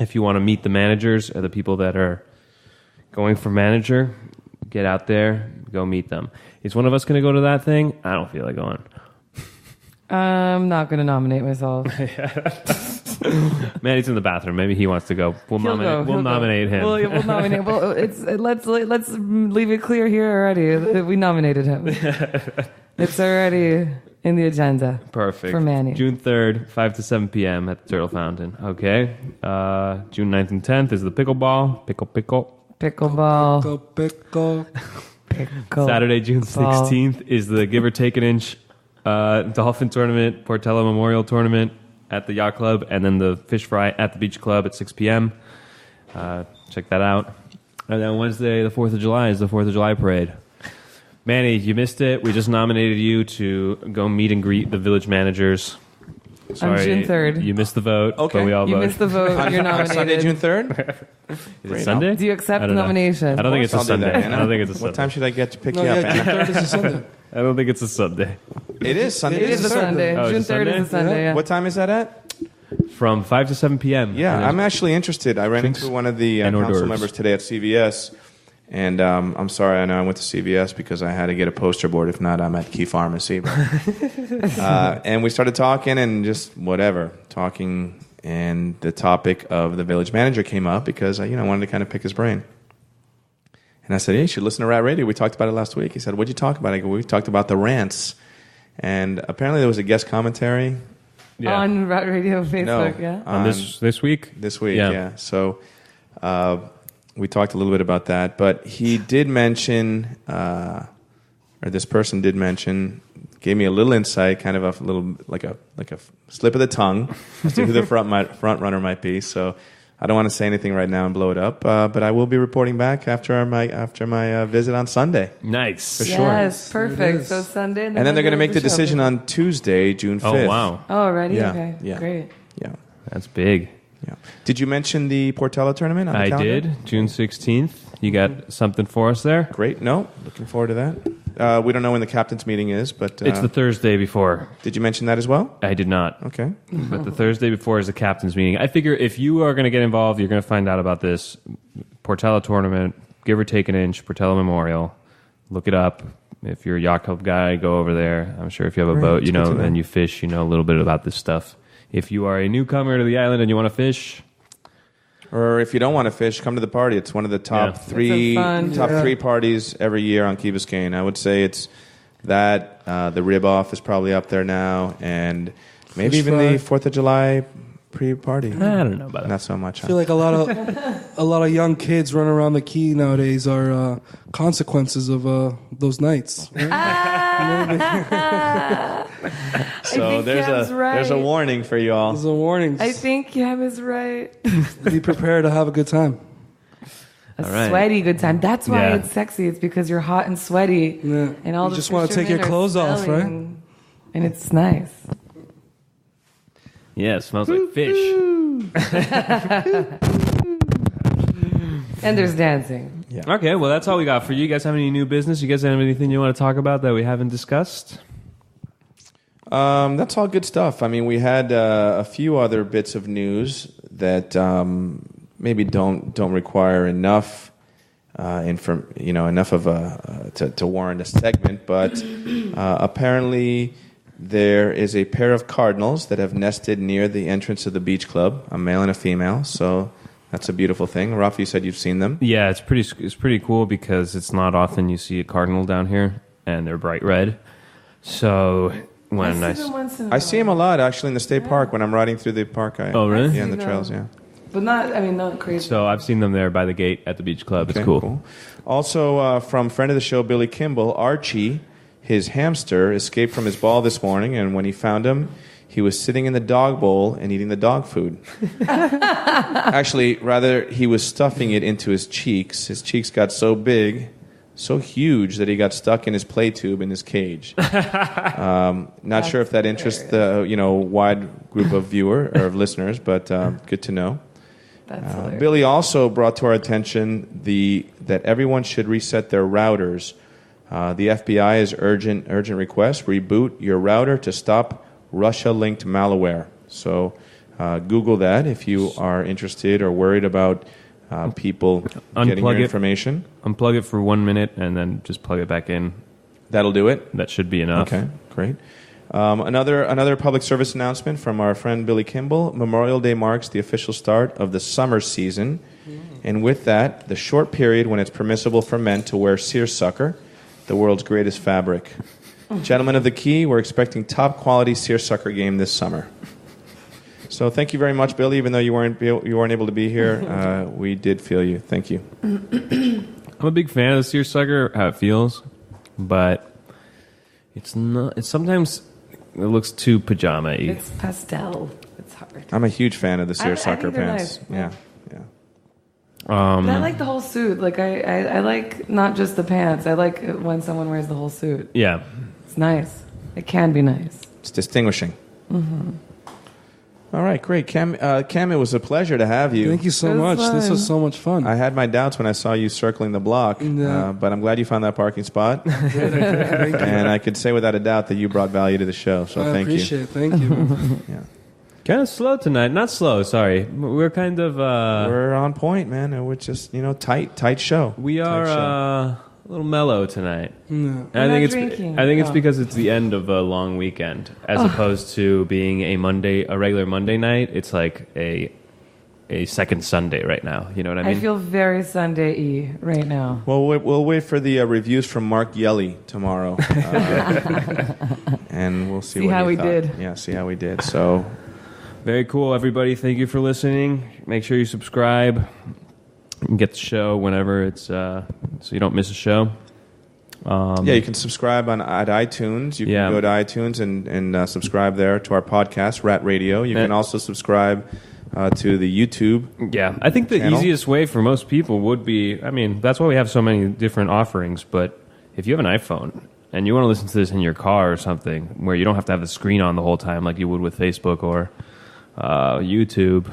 If you want to meet the managers or the people that are going for manager, get out there, go meet them. Is one of us going to go to that thing? I don't feel like going. I'm not going to nominate myself. Man, he's in the bathroom. Maybe he wants to go. We'll nominate him. Well, we'll nominate. Well, let's leave it clear here already. We nominated him. It's already. in the agenda. Perfect. For Manny. June 3rd, 5 to 7 p.m. at the Turtle Fountain. Okay. June 9th and 10th is the pickleball. Pickleball. Pickle. Saturday, June 16th is the Give or Take an Inch Dolphin Tournament, Portello Memorial Tournament at the Yacht Club, and then the Fish Fry at the Beach Club at 6 p.m. Check that out. And then Wednesday, the 4th of July, is the 4th of July Parade. Manny, you missed it. We just nominated you to go meet and greet the village managers. Sorry, on June 3rd. You missed the vote, but we all You voted. missed the vote. You're nominated. Sunday, June 3rd? Is it Sunday? Do you accept I the don't know. nomination? I don't think it's a I'll do Sunday. that, Anna. I don't think it's a Sunday. What time should I get to pick No, you up, yeah, June Anna? 3rd is a Sunday. I don't think it's a Sunday. It is Sunday. It is a Sunday. Oh, June it's a 3rd is a Sunday? Sunday, yeah. What time is that at? From 5 to 7 p.m. Yeah, And I'm actually interested. I ran drinks into one of the and hors council d'oeuvres. members today at CVS, and I'm sorry, I know I went to CVS because I had to get a poster board. If not, I'm at Key Pharmacy. But, and we started talking and just whatever, talking, and the topic of the village manager came up because I wanted to kind of pick his brain. And I said, hey, you should listen to Rat Radio. We talked about it last week. He said, what'd you talk about? I go, we talked about the rants. And apparently there was a guest commentary. Yeah. On Rat Radio Facebook, yeah. On this week? This week, yeah. So we talked a little bit about that, but he did mention, or this person did mention, gave me a little insight, kind of a little like a slip of the tongue as to who the front runner might be. So I don't want to say anything right now and blow it up, but I will be reporting back after my visit on Sunday. Nice. For sure. Yes, perfect. So Sunday. And then they're going to make the decision on Tuesday, June 5th. Oh, wow. Oh, already? Yeah, Okay. yeah. Great. Yeah. That's big. Yeah. Did you mention the Portello tournament on the I calendar? did. June 16th. You got something for us there? Great. No, looking forward to that. We don't know when the captain's meeting is, but It's the Thursday before. did you mention that as well? I did not. Okay. But the Thursday before is the captain's meeting. I figure if you are going to get involved, you're going to find out about this Portello tournament, Give or Take an Inch, Portello Memorial. Look it up. If you're a yacht club guy, go over there. I'm sure if you have a Right, boat, it's good to know. and you fish, you know a little bit about this stuff. If you are a newcomer to the island and you want to fish, Or if you don't want to fish, come to the party. It's one of the top Yeah. three It's a fun- three parties every year on Key Biscayne. I would say it's that the rib off is probably up there now, and maybe Fish even fry. the 4th of July pre-party. I don't know about that. Not so much. I feel like a lot of young kids running around the key nowadays are consequences of those nights. So think there's Cam's there's a right. warning for you all. Those are warnings. I think Cam is right. Be prepared to have a good time. A All right. sweaty good time. That's why Yeah. it's sexy. It's because you're hot and sweaty. Yeah. And all You the just wanna take your fishermen are clothes off, smelling. And it's nice. Yeah, it smells like fish. And there's dancing. Okay, well, that's all we got for you. You guys have any new business? You guys have anything you want to talk about that we haven't discussed? That's all good stuff. I mean, we had a few other bits of news that maybe don't require enough enough of to warrant a segment. But apparently, there is a pair of cardinals that have nested near the entrance of the beach club, a male and a female. So that's a beautiful thing. Ralph, you said you've seen them. Yeah, it's pretty cool because it's not often you see a cardinal down here, and they're bright red. So when I see them once in a I see while. them a lot actually in the state park when I'm riding through the park. Oh, really? Yeah, in the see trails. them. Yeah. But not crazy. So I've seen them there by the gate at the beach club. It's Okay, cool. Also, from friend of the show, Billy Kimball, Archie, his hamster, escaped from his ball this morning, and when he found him, he was sitting in the dog bowl and eating the dog food. Actually, rather, he was stuffing it into his cheeks. His cheeks got so big, so huge, that he got stuck in his play tube in his cage. Not sure if that interests the wide group of viewer or of listeners, but good to know. That's hilarious. Billy also brought to our attention that everyone should reset their routers. The FBI is urgent request: reboot your router to stop Russia-linked malware. So Google that if you are interested or worried about people getting your Unplug it. information. Unplug it for 1 minute and then just plug it back in. That'll do it. That should be enough. Okay, great. Another public service announcement from our friend Billy Kimball. Memorial Day marks the official start of the summer season. And with that, the short period when it's permissible for men to wear seersucker, the world's greatest fabric. Gentlemen of the Key, we're expecting top quality seersucker game this summer. So thank you very much, Billy. Even though you weren't able to be here, we did feel you. Thank you. I'm a big fan of the seersucker, how it feels, but it's not. It's sometimes it looks too pajama-y. It's pastel. It's hard. I'm a huge fan of the seersucker pants. Nice. Yeah. But I like the whole suit. Like I like not just the pants. I like it when someone wears the whole suit. Yeah. It's nice. It can be nice. It's distinguishing. Mm-hmm. All right, great. Cam, it was a pleasure to have you. Thank you so much. Fun. This was so much fun. I had my doubts when I saw you circling the block, but I'm glad you found that parking spot. And I could say without a doubt that you brought value to the show, so thank you. I appreciate it. Thank you. Yeah. Kind of slow tonight. Not slow, sorry. We're kind of... We're on point, man. And we're just, tight show. We are a little mellow tonight. No. I think drinking. it's because it's the end of a long weekend, as opposed to being a regular Monday night. It's like a second Sunday right now. You know what I mean? I feel very Sunday-y right now. Well, we'll wait for the reviews from Mark Yelly tomorrow, and we'll see how we thought. did. Yeah, see how we did. So, very cool, everybody. Thank you for listening. Make sure you subscribe. You can get the show whenever it's so you don't miss a show. you can subscribe at iTunes. You can go to iTunes and subscribe there to our podcast, Rat Radio. You can also subscribe to the YouTube. Yeah, I think the channel. easiest way for most people would be, I mean, that's why we have so many different offerings, but if you have an iPhone and you want to listen to this in your car or something where you don't have to have the screen on the whole time like you would with Facebook or YouTube,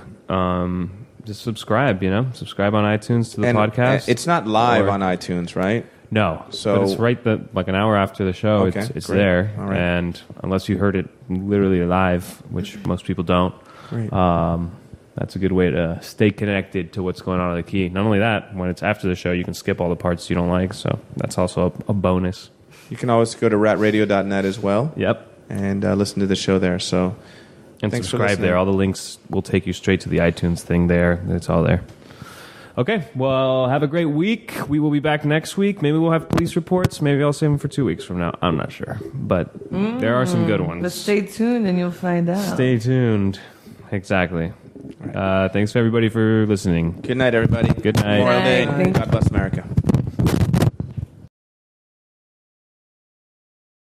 just subscribe, subscribe on iTunes to the podcast. It's not live on iTunes, right? No, but it's right like an hour after the show. Okay, it's great. there, All right. and unless you heard it literally live, which most people don't, Great. that's a good way to stay connected to what's going on in the Key. Not only that, when it's after the show, you can skip all the parts you don't like, so that's also a bonus. You can always go to ratradio.net as well. Yep. And listen to the show there. So, And thanks for subscribe listening. there. All the links will take you straight to the iTunes thing there. It's all there. Okay, well, have a great week. We will be back next week. Maybe we'll have police reports. Maybe I'll save them for 2 weeks from now. I'm not sure. But there are some good ones. But stay tuned and you'll find out. Stay tuned. Exactly. Thanks for everybody for listening. Good night, everybody. Good night. Memorial Day. Thank you. God bless America.